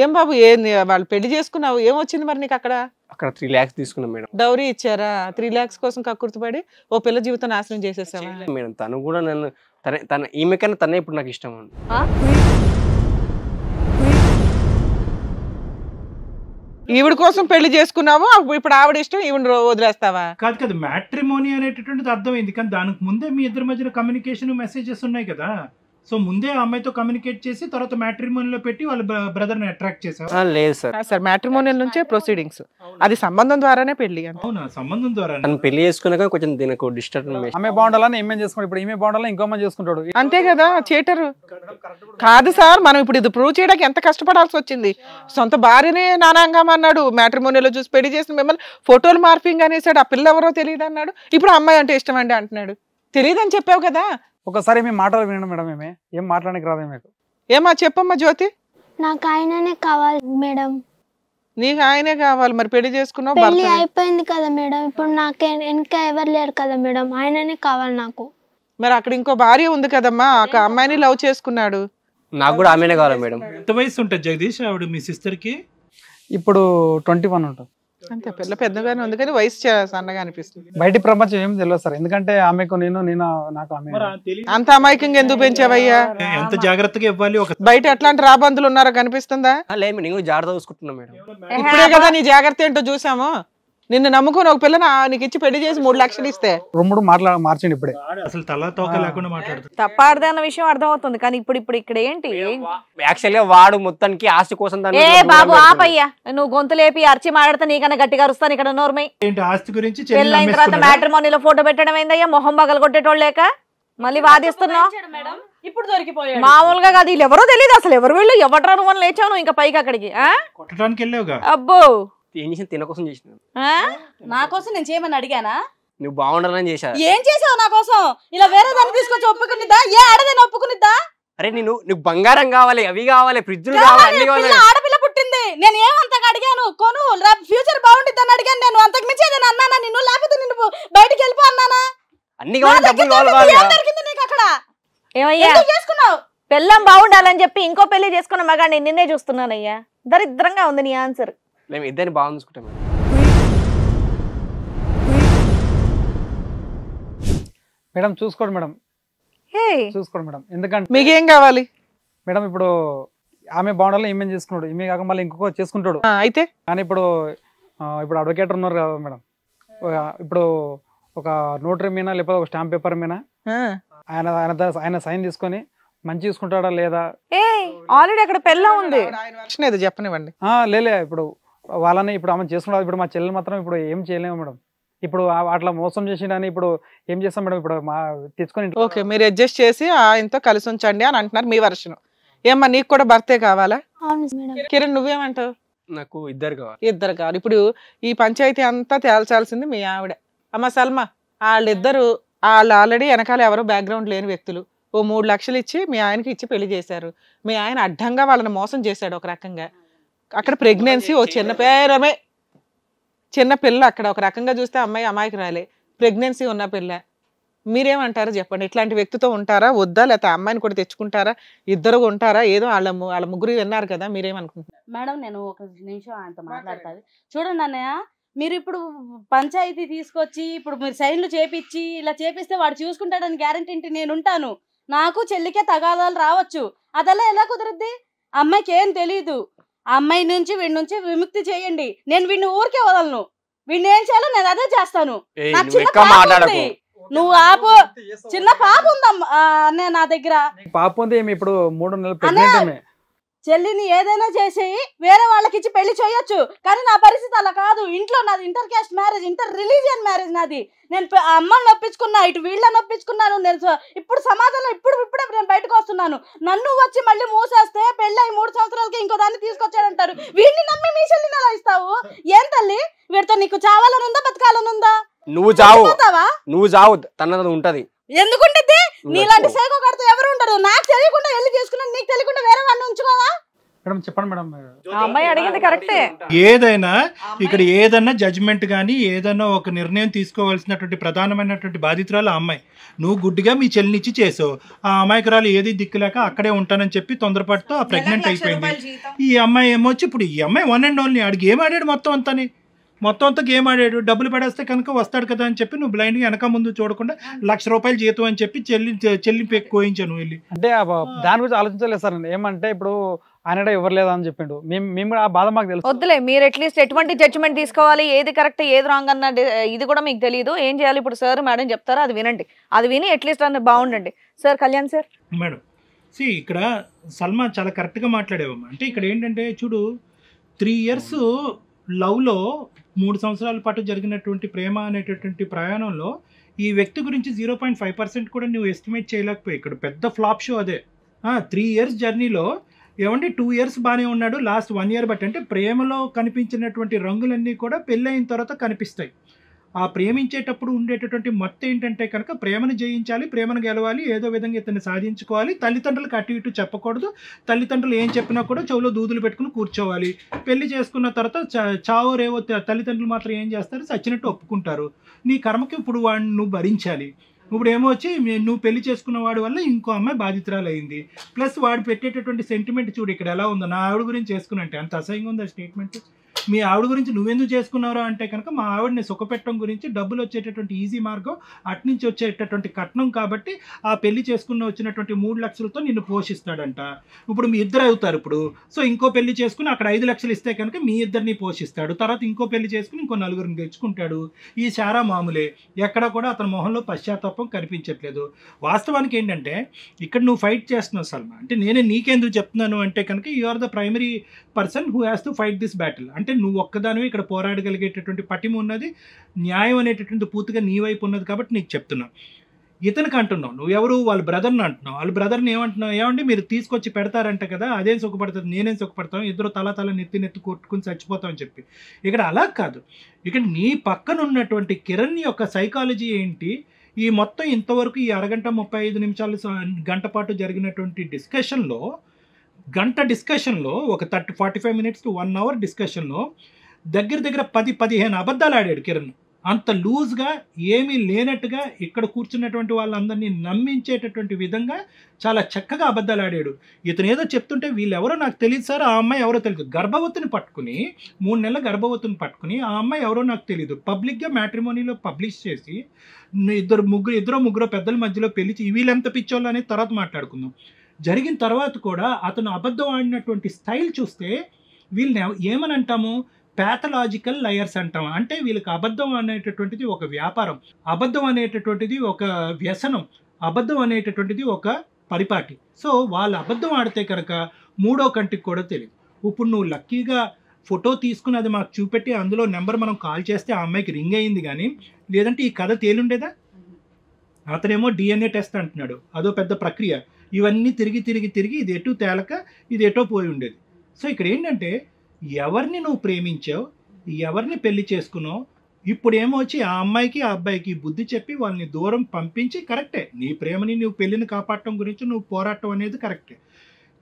ఏం బాబు ఏంది వాళ్ళు పెళ్లి చేసుకున్నావు, ఏం వచ్చింది మరి నీకు? అక్కడ 3 lakhs తీసుకున్నాం మేడం. డౌరీ ఇచ్చారా? 3 lakhs కోసం కక్కుర్తిపడి ఓ పిల్ల జీవితం నాశనం చేసేసావా మేడం? తను కూడా నన్ను తన ఈమెకన్నా తనే ఇప్పుడు నాకు ఇష్టం అండి. ఈవిడ కోసం పెళ్లి చేసుకున్నావు, ఇప్పుడు ఆవిడ ఇష్టం ఈవిడ వదిలేస్తావా? కాదు కదా, మ్యాట్రిమోనీ అనేటటువంటిది అర్థమైంది. కానీ దానికి ముందే మీ ఇద్దరి మధ్యన కమ్యూనికేషన్ మెసేజెస్ ఉన్నాయి కదా. సో ముందే ఆ అమ్మాయితో కమ్యూనికేట్ చేసి తర్వాత మ్యాట్రిమోనీలో పెట్టి వాళ్ళ బ్రదర్ ని అట్రాక్ట్ చేశారు. లేదు సార్. సార్ మ్యాట్రిమోనియల్ నుంచే ప్రొసీడింగ్స్, అది సంబంధం ద్వారానే పెళ్లి. అవునా? సంబంధం ద్వారా తను పెళ్లి చేసుకున్నాక కొంచెం దీనికి డిస్టర్బ్. ఆమె బాగుండాలని ఏమేం చేసుకుంటాడు, ఇప్పుడు ఈమె బాగుండాలని ఇంకో మంది చేసుకుంటాడు. అంతే కదా, చీటరు కాదు సార్. మనం ఇప్పుడు ఇది ప్రూవ్ చేయడానికి ఎంత కష్టపడాల్సి వచ్చింది. సొంత భార్యనే నానాంగం అన్నాడు, మ్యాట్రిమోనియల్ చూసి పెళ్లి చేసిన మిమ్మల్ని ఫోటోలు మార్పింగ్ అనేసాడు. ఆ పిల్ల ఎవరో తెలియదు అన్నాడు, ఇప్పుడు అమ్మాయి అంటే ఇష్టం అండి అంటున్నాడు. తెలియదని చెప్పావు కదా. ఒకసారి మేము మాటలు వినండి మేడం. ఏం మాట్లాడడానికి రాదు మీకు. ఏమా చెప్పమ్మా జ్యోతి. నాకు ఆయననే కావాలి మేడం. నీకు ఆయనే కావాలి, మరి పెళ్లి చేసుకున్నావు, పెళ్లి అయిపోయింది కదా మేడం, ఇప్పుడు నాకు ఇంకా ఎవరు లేరు కదా మేడం, ఆయననే కావాలి నాకు. మరి అక్కడ ఇంకో భార్య ఉంది కదమ్మా, ఆ అమ్మాయిని లవ్ చేసుకున్నాడు. నాకు కూడా ఆమెనే కావాలి మేడం. ఎంత వయసు ఉంటుంది జగదీష్ ఆవిడ మీ సిస్టర్ కి? ఇప్పుడు 21 ఉంటుంది. అంతే, పిల్ల పెద్దగానే ఉంది కానీ వయసు సన్నగా అనిపిస్తుంది. బయట ప్రపంచం ఏం తెలియదు సార్, ఎందుకంటే ఆమెకు నేను నాకు ఆమె. అంత అమాయకంగా ఎందుకు పెంచావయ్యా? ఎంత జాగ్రత్తగా ఇవ్వాలి. ఒక బయట ఎట్లాంటి రాబందులు ఉన్నారో కనిపిస్తుందా? లేదు నేను జాగ్రత్త చూసుకుంటున్నా మేడం. ఇప్పుడే కదా నీ జాగ్రత్త ఏంటో చూసాము. నిన్ను నమ్ముకొని ఒక పిల్లని నీకు ఇచ్చి పెళ్లి చేసి 3 లక్షలు ఇస్తే రొమ్ముడు మార్చండి ఇప్పుడే. అసలు తల తోక లేకుండా మాట్లాడుతుంది. తప్పాడదే అన్న విషయం అర్థమవుతుంది, కానీ ఇప్పుడు ఇక్కడ ఏంటి? యాక్చువల్గా వాడు మొత్తానికి ఆస్తి కోసం ఏ బాబు ఆపయ్యా, నువ్వు గొంతు లేపి అరిచి మాట్లాడితే నీకన్నా గట్టిగా అరుస్తాను ఇక్కడ నోర్మై. ఏంటి ఆస్తి గురించి? పెళ్ళైన తర్వాత మ్యాట్రిమోనీలో ఫోటో పెట్టడం ఏందయ్యా, మొహం బగలు కొట్టేటోళ్ళు లేక మళ్ళీ వాదిస్తున్నావు. ఇప్పుడు దొరికిపోయాడు. మామూలుగా కాదు, వీళ్ళు ఎవరో తెలియదు అసలు. ఎవరు వీళ్ళు, ఎవట్రా నువ్వు అని లేచావు ఇంకా పైకి అక్కడికి. కొట్టడానికి వెళ్ళావుగా. అబ్బో ఏం చేసిన తిన కోసం చేసిన. నా కోసం నేను చేయమని అడిగానా? నువ్వు బాగుండాలని చేశా. ఏం చేసావు నా కోసం? ఇలా వేరే దాన్ని తీసుకొచ్చి ఒప్పుకునిద్దా? ఏ ఆడదని ఒప్పుకునిద్దా? అరే నీకు బంగారం కావాలి, అవి కావాలి, ఫ్రిడ్జ్లు కావాలి, అన్ని కావాలి. ఆడపిల్ల పుట్టింది, నేను ఏమంతగా అడిగాను? కొను, ఫ్యూచర్ బాగుంటుంది అని అడిగాను నేను. అంతకు మించి నేను అన్నానా నిన్ను? లేకపోతే నిన్ను బయటికి వెళ్ళిపో అన్నానా? అన్ని కావాలి, డబ్బులు కావాలి. అక్కడ ఏమయ్యా చేసుకున్నావు? పెళ్ళం బాగుండాలని చెప్పి ఇంకో పెళ్లి చేసుకున్న మగాడిని నిన్నే చూస్తున్నానయ్యా. దరిద్రంగా ఉంది నీ ఆన్సర్. మేము ఇద్దరిని బాగా చూసుకుంటాం మేడం. చూసుకోండి మేడం. హే చూసుకోండి మేడం. ఎందుకంటే మీకేం కావాలి? మేడం ఇప్పుడు ఆమె బాగుండాలని ఈమె చేసుకున్నాడు, ఈమె కాక మళ్ళీ ఇంకొక చేసుకుంటాడు. అయితే కానీ ఇప్పుడు అడ్వకేట్ ఉన్నారు కదా మేడం, ఇప్పుడు ఒక నోటరీ మీద లేకపోతే ఒక స్టాంప్ పేపర్ మీద ఆ, ఆయన సైన్ తీసుకొని మంచి చూసుకుంటాడా లేదా? ఏ ఆల్రెడీ అక్కడ పెళ్ళ ఉంది. ఆయన version ఏదో చెప్పనివ్వండి. లేలే ఇప్పుడు వాళ్ళని ఇప్పుడు ఆమె చేసుకున్నారు. ఇప్పుడు మా చెల్లెలు మాత్రం ఇప్పుడు ఏం చేయలేము మేడం. ఇప్పుడు అట్లా మోసం చేసిండని ఇప్పుడు ఏం చేస్తాం మేడం? ఇప్పుడు మా తెచ్చుకొని ఓకే, మీరు అడ్జస్ట్ చేసి ఆయనతో కలిసి ఉంచండి అని అంటున్నారు మీ వర్షన్. ఏమ్మా నీకు కూడా భర్తే కావాలా? అవును మేడం. కిరణ్ నువ్వేమంటావు? నాకు ఇద్దరు కావాలి. ఇద్దరు కావాలి. ఇప్పుడు ఈ పంచాయతీ అంతా తేల్చాల్సింది మీ ఆవిడ. అమ్మ సల్మా, వాళ్ళిద్దరు వాళ్ళు ఆల్రెడీ వెనకాల ఎవరో బ్యాక్గ్రౌండ్ లేని వ్యక్తులు. ఓ 3 లక్షలు ఇచ్చి మీ ఆయనకి ఇచ్చి పెళ్లి చేశారు. మీ ఆయన అడ్డంగా వాళ్ళని మోసం చేశాడు ఒక రకంగా. అక్కడ ప్రెగ్నెన్సీ ఓ చిన్న పిల్ల, అక్కడ ఒక రకంగా చూస్తే అమ్మాయి అమాయకురాలే, ప్రెగ్నెన్సీ ఉన్న పిల్ల. మీరేమంటారు చెప్పండి? ఇట్లాంటి వ్యక్తితో ఉంటారా వద్దా, లేకపోతే అమ్మాయిని కూడా తెచ్చుకుంటారా? ఇద్దరు ఉంటారా? ఏదో వాళ్ళ ముగ్గురు విన్నారు కదా, మీరేమనుకుంటున్నారు? మేడం నేను ఒక నిమిషం ఆయనతో మాట్లాడతాను. చూడండి అన్నయ్య, మీరు ఇప్పుడు పంచాయతీ తీసుకొచ్చి ఇప్పుడు మీరు సైన్లు చేపించి ఇలా చేపిస్తే వాడు చూసుకుంటాడని గ్యారంటీ ఏంటి? నేను ఉంటాను, నాకు చెల్లికే తగాదాలు రావచ్చు, అదెలా ఎలా కుదురుద్ది? అమ్మాయికి ఏం తెలీదు. ఆ అమ్మాయి నుంచి వీడి నుంచి విముక్తి చేయండి. నేను వీడిని ఊరికే వదలను. వీడిని ఏం చేయాలో నేను అదే చేస్తాను. నాకు చిన్న పాప ఉంది, నువ్వు ఆపు. చిన్న పాప ఉందమ్మా అన్నయ్య నా దగ్గర. పాప ఉంది, ఇప్పుడు 3 నెలలు ప్రెగ్నెంట్. చెల్లిని ఏదైనా చేసి వేరే వాళ్ళకి ఇచ్చి పెళ్లి చేయొచ్చు, కానీ నా పరిస్థితి అలా కాదు. ఇంట్లో నాది inter caste marriage, inter religion marriage నాది. నేను అమ్మని నొప్పించుకున్నా, ఇటు వీళ్ళని నొప్పించుకున్నాను. నేను ఇప్పుడు సమాజంలో ఇప్పుడే నేను బయటకు వస్తున్నాను. నన్ను వచ్చి మళ్ళీ మూసేస్తే పెళ్ళి 3 సంవత్సరాలకి ఇంకో దాన్ని తీసుకొచ్చాడంటారు. వీడిని నమ్మి మీ చెల్లిని అలా ఇస్తావు? ఏం తల్లి, వీడితో నీకు చావాలని ఉందా బతకాలని ఉందా? నువ్వు చావు తనది ఉంటది. ఎందుకుంటుంది? నీలాంటి సైకో కడితే ఎవరు ఉంటారు? నాకు తెలియకుండా వెళ్ళి చేసుకున్నాను, నీకు తెలియకుండా వేరే వాడిని ఉంచుకోవా? మేడం చెప్పండి మేడం. ఆ అమ్మాయి అడిగింది కరెక్టే. ఏదైనా ఇక్కడ ఏదన్నా జడ్జిమెంట్ కానీ ఏదన్నా ఒక నిర్ణయం తీసుకోవాల్సినటువంటి ప్రధానమైనటువంటి బాధితురాలు ఆ అమ్మాయి. నువ్వు గుడ్డిగా మీ చెల్లినిచ్చి చేసావు. ఆ అమాయకురాలు ఏది దిక్కులేక అక్కడే ఉంటానని చెప్పి తొందరపాటుతో ఆ ప్రెగ్నెంట్ అయిపోయింది. ఈ అమ్మాయి ఏమొచ్చి ఇప్పుడు ఈ అమ్మాయి వన్ అండ్ ఓన్లీ ఆడికి ఏం ఆడాడు మొత్తం అంతా గేమ్ ఆడాడు. డబ్బులు పడేస్తే కనుక వస్తాడు కదా అని చెప్పి నువ్వు బ్లైండ్గా వెనక ముందు చూడకుండా ₹1,00,000 జీతం అని చెప్పి చెల్లింపు కోయించాను వెళ్ళి. అంటే దాని గురించి ఆలోచించలేదు సార్. ఏమంటే ఇప్పుడు ఆయన ఎవరు లేదా అని చెప్పిండు. మేము ఆ బాధ మాకు తెలుసు. వద్దులే, మీరు అట్లీస్ట్ ఎటువంటి జడ్జిమెంట్ తీసుకోవాలి, ఏది కరెక్ట్ ఏది రాంగ్ అన్న ఇది కూడా మీకు తెలియదు. ఏం చేయాలి ఇప్పుడు సార్ మేడం చెప్తారో అది వినండి. అది విని అట్లీస్ట్ అన్న బాగుండండి సార్. కళ్యాణ్ సార్ మేడం ఇక్కడ సల్మా చాలా కరెక్ట్గా మాట్లాడేవమ్మా. అంటే ఇక్కడ ఏంటంటే చూడు, 3 years లవ్లో 3 సంవత్సరాల పాటు జరిగినటువంటి ప్రేమ అనేటటువంటి ప్రయాణంలో ఈ వ్యక్తి గురించి 0.5% కూడా నువ్వు ఎస్టిమేట్ చేయలేకపోయి. ఇక్కడ పెద్ద ఫ్లాప్ షో అదే. 3 years జర్నీలో ఏమంటే 2 years బాగానే ఉన్నాడు, లాస్ట్ 1 year బట్టి అంటే ప్రేమలో కనిపించినటువంటి రంగులన్నీ కూడా పెళ్ళయిన తర్వాత కనిపిస్తాయి. ఆ ప్రేమించేటప్పుడు ఉండేటటువంటి మత్తు ఏంటంటే కనుక ప్రేమను జయించాలి, ప్రేమను గెలవాలి, ఏదో విధంగా ఇతన్ని సాధించుకోవాలి, తల్లిదండ్రులకు అటు ఇటు చెప్పకూడదు, తల్లిదండ్రులు ఏం చెప్పినా కూడా చెవులో దూదులు పెట్టుకుని కూర్చోవాలి. పెళ్లి చేసుకున్న తర్వాత చావో రేవో తల్లిదండ్రులు మాత్రం ఏం చేస్తారు, చచ్చినట్టు ఒప్పుకుంటారు. నీ కర్మకి ఇప్పుడు వాడిని నువ్వు భరించాలి. ఇప్పుడు ఏమో వచ్చి నువ్వు పెళ్లి చేసుకున్న వాడి వల్ల ఇంకో అమ్మాయి బాధితురాలు అయింది. ప్లస్ వాడు పెట్టేటటువంటి సెంటిమెంట్ చూడు ఇక్కడ ఎలా ఉందో. నా ఆవిడ గురించి చేసుకున్నంటే అంత అసహ్యంగా ఉంది ఆ స్టేట్మెంట్. మీ ఆవిడ గురించి నువ్వెందుకు చేసుకున్నావు అంటే కనుక మా ఆవిడని సుఖపెట్టడం గురించి, డబ్బులు వచ్చేటటువంటి ఈజీ మార్గం, అట్నుంచి వచ్చేటటువంటి కట్నం కాబట్టి ఆ పెళ్లి చేసుకున్న వచ్చినటువంటి 3 లక్షలతో నిన్ను పోషిస్తాడంట. ఇప్పుడు మీ ఇద్దరు అవుతారు ఇప్పుడు. సో ఇంకో పెళ్లి చేసుకుని అక్కడ 5 లక్షలు ఇస్తే కనుక మీ ఇద్దరిని పోషిస్తాడు. తర్వాత ఇంకో పెళ్లి చేసుకుని ఇంకో 4గురిని తెచ్చుకుంటాడు. ఈ శారా మామూలే. ఎక్కడ కూడా అతని మొహంలో పశ్చాత్తాపం కనిపించట్లేదు. వాస్తవానికి ఏంటంటే ఇక్కడ నువ్వు ఫైట్ చేస్తున్నావు సల్మా. అంటే నేనే నీకెందుకు చెప్తున్నాను అంటే కనుక you are the primary person who has to fight this battle. అంటే నువ్వు ఒక్కదానివే ఇక్కడ పోరాడగలిగేటటువంటి పటిమ ఉన్నది, న్యాయం అనేటటువంటి పూర్తిగా నీ వైపు ఉన్నది కాబట్టి నీకు చెప్తున్నావు. ఇతనికి అంటున్నావు, నువ్వెవరు వాళ్ళ బ్రదర్ని అంటున్నావు. వాళ్ళ బ్రదర్ని ఏమంటున్నావు, ఏమంటే మీరు తీసుకొచ్చి పెడతారంట కదా, అదేం సుఖపడుతుంది, నేనేం సుఖపడతాను, ఇద్దరు తల నెత్తి కొట్టుకుని చచ్చిపోతామని చెప్పి. ఇక్కడ అలా కాదు. ఇక్కడ నీ పక్కన ఉన్నటువంటి కిరణ్ యొక్క సైకాలజీ ఏంటి, ఈ మొత్తం ఇంతవరకు ఈ అరగంట 35 నిమిషాలు గంట పాటు జరిగినటువంటి డిస్కషన్లో ఒక 45 minutes to 1 hour డిస్కషన్లో దగ్గర 10-15 అబద్ధాలు ఆడాడు కిరణ్. అంత లూజ్గా ఏమీ లేనట్టుగా ఇక్కడ కూర్చున్నటువంటి వాళ్ళందరినీ నమ్మించేటటువంటి విధంగా చాలా చక్కగా అబద్ధాలు ఆడాడు. ఇతను ఏదో చెప్తుంటే వీళ్ళెవరో నాకు తెలియదు సార్, ఆ అమ్మాయి ఎవరో తెలియదు. గర్భవతిని పట్టుకుని 3 నెలల గర్భవతిని పట్టుకుని ఆ అమ్మాయి ఎవరో నాకు తెలియదు పబ్లిక్గా మ్యాట్రిమోనీలో పబ్లిష్ చేసి ఇద్దరు ముగ్గురు పెద్దల మధ్యలో పెళ్లి వీళ్ళెంత పిచ్చోళ్ళు అనేది తర్వాత మాట్లాడుకుందాం. జరిగిన తర్వాత కూడా అతను అబద్ధం ఆడినటువంటి స్టైల్ చూస్తే వీళ్ళని ఏమని అంటాము, ప్యాథలాజికల్ లయర్స్ అంటాం. అంటే వీళ్ళకి అబద్ధం అనేటటువంటిది ఒక వ్యాపారం, అబద్ధం అనేటటువంటిది ఒక వ్యసనం, అబద్ధం అనేటటువంటిది ఒక పరిపాటి. సో వాళ్ళు అబద్ధం ఆడితే కనుక మూడో కంటికి కూడా తెలియదు. ఇప్పుడు నువ్వు లక్కీగా ఫోటో తీసుకుని అది మాకు చూపెట్టి అందులో నెంబర్ మనం కాల్ చేస్తే ఆ అమ్మాయికి రింగ్ అయ్యింది, కానీ లేదంటే ఈ కథ తేలుండేదా? అతనేమో DNA టెస్ట్ అంటున్నాడు, అదో పెద్ద ప్రక్రియ. ఇవన్నీ తిరిగి ఇది ఎటు తేలక ఇది ఎటో పోయి ఉండేది. సో ఇక్కడ ఏంటంటే ఎవరిని నువ్వు ప్రేమించావు, ఎవరిని పెళ్లి చేసుకున్నావు, ఇప్పుడు ఏమో వచ్చి ఆ అమ్మాయికి ఆ అబ్బాయికి బుద్ధి చెప్పి వాళ్ళని దూరం పంపించి, కరెక్టే నీ ప్రేమని నువ్వు పెళ్లిని కాపాడటం గురించి నువ్వు పోరాటం అనేది కరెక్టే.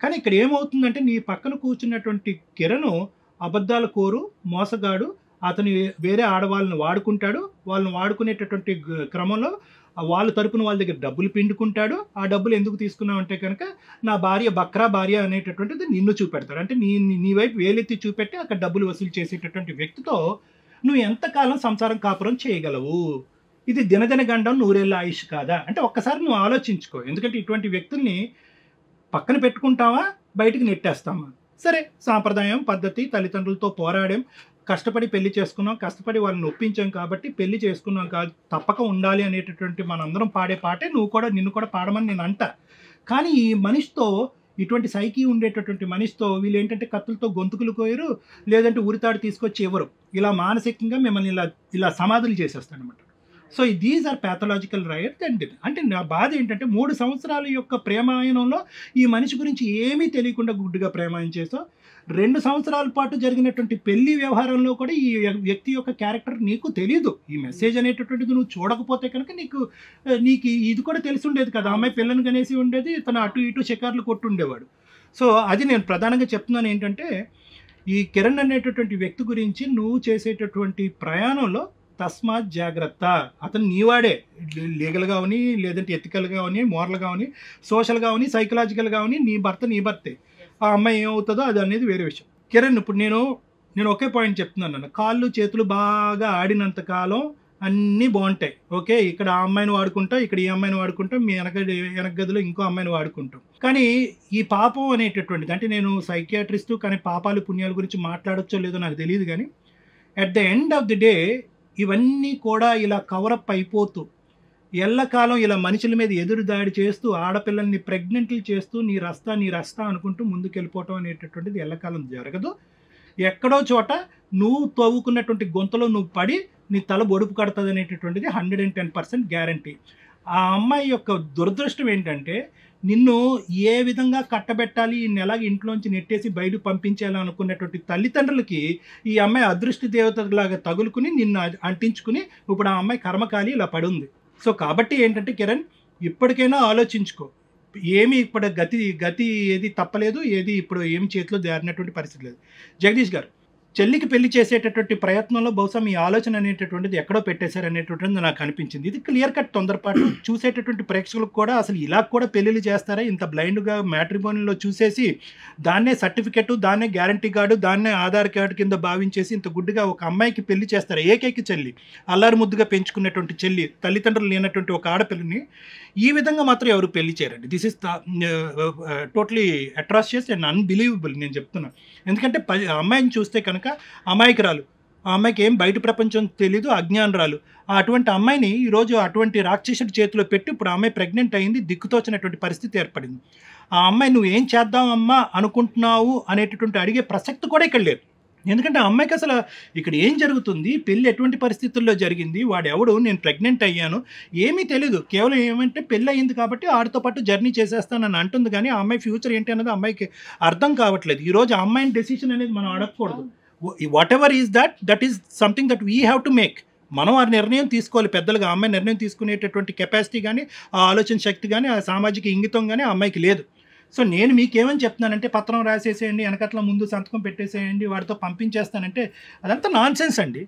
కానీ ఇక్కడ ఏమవుతుందంటే నీ పక్కన కూర్చున్నటువంటి కిరణ్ అబద్ధాల కోరు, మోసగాడు. అతను వేరే ఆడవాళ్ళని వాడుకుంటాడు. వాళ్ళని వాడుకునేటటువంటి క్రమంలో వాళ్ళ తరపున వాళ్ళ దగ్గర డబ్బులు పిండుకుంటాడు. ఆ డబ్బులు ఎందుకు తీసుకున్నావు అంటే కనుక నా భార్య బక్రా భార్య అనేటటువంటిది నిన్ను చూపెడతాడు. అంటే నీ వైపు వేలెత్తి చూపెట్టి అక్కడ డబ్బులు వసూలు చేసేటటువంటి వ్యక్తితో నువ్వు ఎంతకాలం సంసారం కాపురం చేయగలవు? ఇది దినదిన గండం నూరేళ్ళ ఆయుష్ కాదా? అంటే ఒక్కసారి నువ్వు ఆలోచించుకో. ఎందుకంటే ఇటువంటి వ్యక్తుల్ని పక్కన పెట్టుకుంటావా, బయటికి నెట్టేస్తామా? సరే, సాంప్రదాయం పద్ధతి, తల్లిదండ్రులతో పోరాడాం, కష్టపడి పెళ్లి చేసుకున్నాం, కష్టపడి వాళ్ళని ఒప్పించాం కాబట్టి పెళ్లి చేసుకున్నాం కాదు, తప్పక ఉండాలి అనేటటువంటి మనందరం పాడే పాటే నిన్ను కూడా పాడమని నేను అంట. కానీ ఈ మనిషితో, ఇటువంటి సైకి ఉండేటటువంటి మనిషితో వీళ్ళు ఏంటంటే కత్తులతో గొంతుకులు కోయరు, లేదంటే ఉరితాడు తీసుకొచ్చి ఎవరు ఇలా మానసికంగా మిమ్మల్ని ఇలా సమాధులు చేసేస్తారనమాట. So these are pathological rights. అంటే నా బాధ ఏంటంటే 3 సంవత్సరాల యొక్క ప్రేమాయణంలో ఈ మనిషి గురించి ఏమీ తెలియకుండా గుడ్డుగా ప్రేమాయణం చేసావు. 2 సంవత్సరాల పాటు జరిగినటువంటి పెళ్లి వ్యవహారంలో కూడా ఈ వ్యక్తి యొక్క క్యారెక్టర్ నీకు తెలియదు. ఈ మెసేజ్ అనేటటువంటిది నువ్వు చూడకపోతే కనుక నీకు ఇది కూడా తెలిసి ఉండేది కదా. అమ్మాయి పిల్లని కనేసి ఉండేది, తను అటు ఇటు షికార్లు కొట్టుండేవాడు. సో అది నేను ప్రధానంగా చెప్తున్నాను ఏంటంటే, ఈ కిరణ్ అనేటటువంటి వ్యక్తి గురించి నువ్వు చేసేటటువంటి ప్రయాణంలో తస్మాత్ జాగ్రత్త. అతను నీవాడే, లీగల్గా అవని, లేదంటే ఎథికల్గా అవని, మోరల్గా అవని, సోషల్గా అవని, సైకలాజికల్గా అవని, నీ భర్తే. ఆ అమ్మాయి ఏమవుతుందో అది అనేది వేరే విషయం. కిరణ్, ఇప్పుడు నేను ఒకే పాయింట్ చెప్తున్నాను అన్న, కాళ్ళు చేతులు బాగా ఆడినంత కాలం అన్నీ బాగుంటాయి. ఓకే, ఇక్కడ ఆ అమ్మాయిని వాడుకుంటాం, ఇక్కడ ఈ అమ్మాయిని వాడుకుంటాం, మీ వెనక గదిలో ఇంకో అమ్మాయిని వాడుకుంటాం. కానీ ఈ పాపం అనేటటువంటిది, అంటే నేను సైకియాట్రిస్టు, కానీ పాపాలు పుణ్యాల గురించి మాట్లాడచ్చో లేదో నాకు తెలియదు, కానీ at the end of the day ఇవన్నీ కూడా ఇలా కవరప్ అయిపోతూ ఎల్లకాలం ఇలా మనుషుల మీద ఎదురు దాడి చేస్తూ, ఆడపిల్లల్ని ప్రెగ్నెంట్లు చేస్తూ నీ రస్తా అనుకుంటూ ముందుకెళ్ళిపోవటం అనేటటువంటిది ఎల్లకాలం జరగదు. ఎక్కడో చోట నువ్వు తవ్వుకున్నటువంటి గొంతలో నువ్వు పడి నీ తల బొడుపు కడుతుంది అనేటటువంటిది 110% గ్యారంటీ. ఆ అమ్మాయి యొక్క దురదృష్టం ఏంటంటే, నిన్ను ఏ విధంగా కట్టబెట్టాలి, ఈ నెల ఇంట్లోంచి నెట్టేసి బయట పంపించాలనుకున్నటువంటి తల్లిదండ్రులకి ఈ అమ్మాయి అదృష్ట దేవతలాగా తగులుకుని నిన్ను అంటించుకుని ఇప్పుడు ఆ అమ్మాయి కర్మకాలి ఇలా పడుంది. సో కాబట్టి ఏంటంటే కిరణ్, ఇప్పటికైనా ఆలోచించుకో. ఏమి ఇప్పుడు గతి ఏది తప్పలేదు, ఏది ఇప్పుడు ఏమి చేతిలో దారినటువంటి పరిస్థితి లేదు. జగదీష్ గారు, చెల్లికి పెళ్లి చేసేటటువంటి ప్రయత్నంలో బహుశా మీ ఆలోచన అనేటటువంటిది ఎక్కడో పెట్టేశారు అనేటటువంటిది నాకు అనిపించింది. ఇది క్లియర్ కట్ తొందరపాటు. చూసేటటువంటి ప్రేక్షకులకు కూడా అసలు ఇలా కూడా పెళ్ళిళ్ళు చేస్తారా, ఇంత బ్లైండ్గా మ్యాట్రిమోనీలో చూసేసి దాన్నే సర్టిఫికెట్, దాన్నే గ్యారంటీ కార్డు, దాన్నే ఆధార్ కార్డు కింద భావించేసి ఇంత గుడ్డిగా ఒక అమ్మాయికి పెళ్లి చేస్తారా? ఏకైక చెల్లి, అల్లారు ముద్దుగా పెంచుకున్నటువంటి చెల్లి, తల్లిదండ్రులు లేనటువంటి ఒక ఆడపిల్లని ఈ విధంగా మాత్రం ఎవరు పెళ్లి చేయరండి. This is totally atrocious and unbelievable నేను చెప్తున్నాను. ఎందుకంటే అమ్మాయిని చూస్తే కనుక అమాయకురాలు, ఆ అమ్మాయికి ఏం బయట ప్రపంచం తెలీదు, అజ్ఞానరాలు. అటువంటి అమ్మాయిని ఈరోజు అటువంటి రాక్షసుడి చేతిలో పెట్టి ఇప్పుడు ఆ అమ్మాయి ప్రెగ్నెంట్ అయింది, దిక్కుతోచినటువంటి పరిస్థితి ఏర్పడింది. ఆ అమ్మాయి నువ్వు ఏం చేద్దామమ్మా అనుకుంటున్నావు అనేటటువంటి అడిగే ప్రసక్తి కూడా ఇక్కడ లేదు. ఎందుకంటే ఆ అమ్మాయికి అసలు ఇక్కడ ఏం జరుగుతుంది, పెళ్ళి ఎటువంటి పరిస్థితుల్లో జరిగింది, వాడెవడు, నేను ప్రెగ్నెంట్ అయ్యాను, ఏమీ తెలీదు. కేవలం ఏమంటే పెళ్ళి అయ్యింది కాబట్టి ఆడితో పాటు జర్నీ చేసేస్తానని అంటుంది, కానీ ఆ అమ్మాయి ఫ్యూచర్ ఏంటి అన్నది అమ్మాయికి అర్థం కావట్లేదు. ఈరోజు ఆ అమ్మాయిని డెసిషన్ అనేది మనం అడగకూడదు. What ever is that is something that we have to make. మనం ఆ నిర్ణయం తీసుకోవాలి పెద్దలుగా. ఆ అమ్మాయి నిర్ణయం తీసుకునేటటువంటి కెపాసిటీ కానీ, ఆ ఆలోచన శక్తి కానీ, ఆ సామాజిక ఇంగితం కానీ ఆ అమ్మాయికి లేదు. సో నేను మీకేమని చెప్తున్నానంటే, పత్రం రాసేసేయండి, వెనకట్ల ముందు సంతకం పెట్టేసేయండి, వాడితో పంపించేస్తానంటే అదంతా నాన్ సెన్స్ అండి.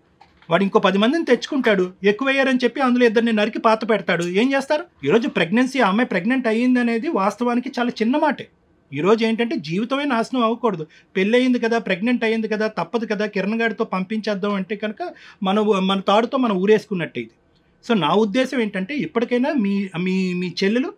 వాడు ఇంకో 10 మందిని తెచ్చుకుంటాడు, ఎక్కువయ్యారని చెప్పి అందులో ఇద్దరిని నరికి పాత పెడతాడు. ఏం చేస్తారు? ఈరోజు ప్రెగ్నెన్సీ, ఆ అమ్మాయి ప్రెగ్నెంట్ అయ్యింది అనేది వాస్తవానికి చాలా చిన్న మాటే. ఈరోజు ఏంటంటే జీవితమే నాశనం అవ్వకూడదు. పెళ్ళి అయింది కదా, ప్రెగ్నెంట్ అయ్యింది కదా, తప్పదు కదా, కిరణ్ గాడితో పంపించేద్దాం అంటే కనుక మన తాడుతో మనం ఊరేసుకున్నట్టే ఇది. సో నా ఉద్దేశం ఏంటంటే ఇప్పటికైనా మీ చెల్లెలు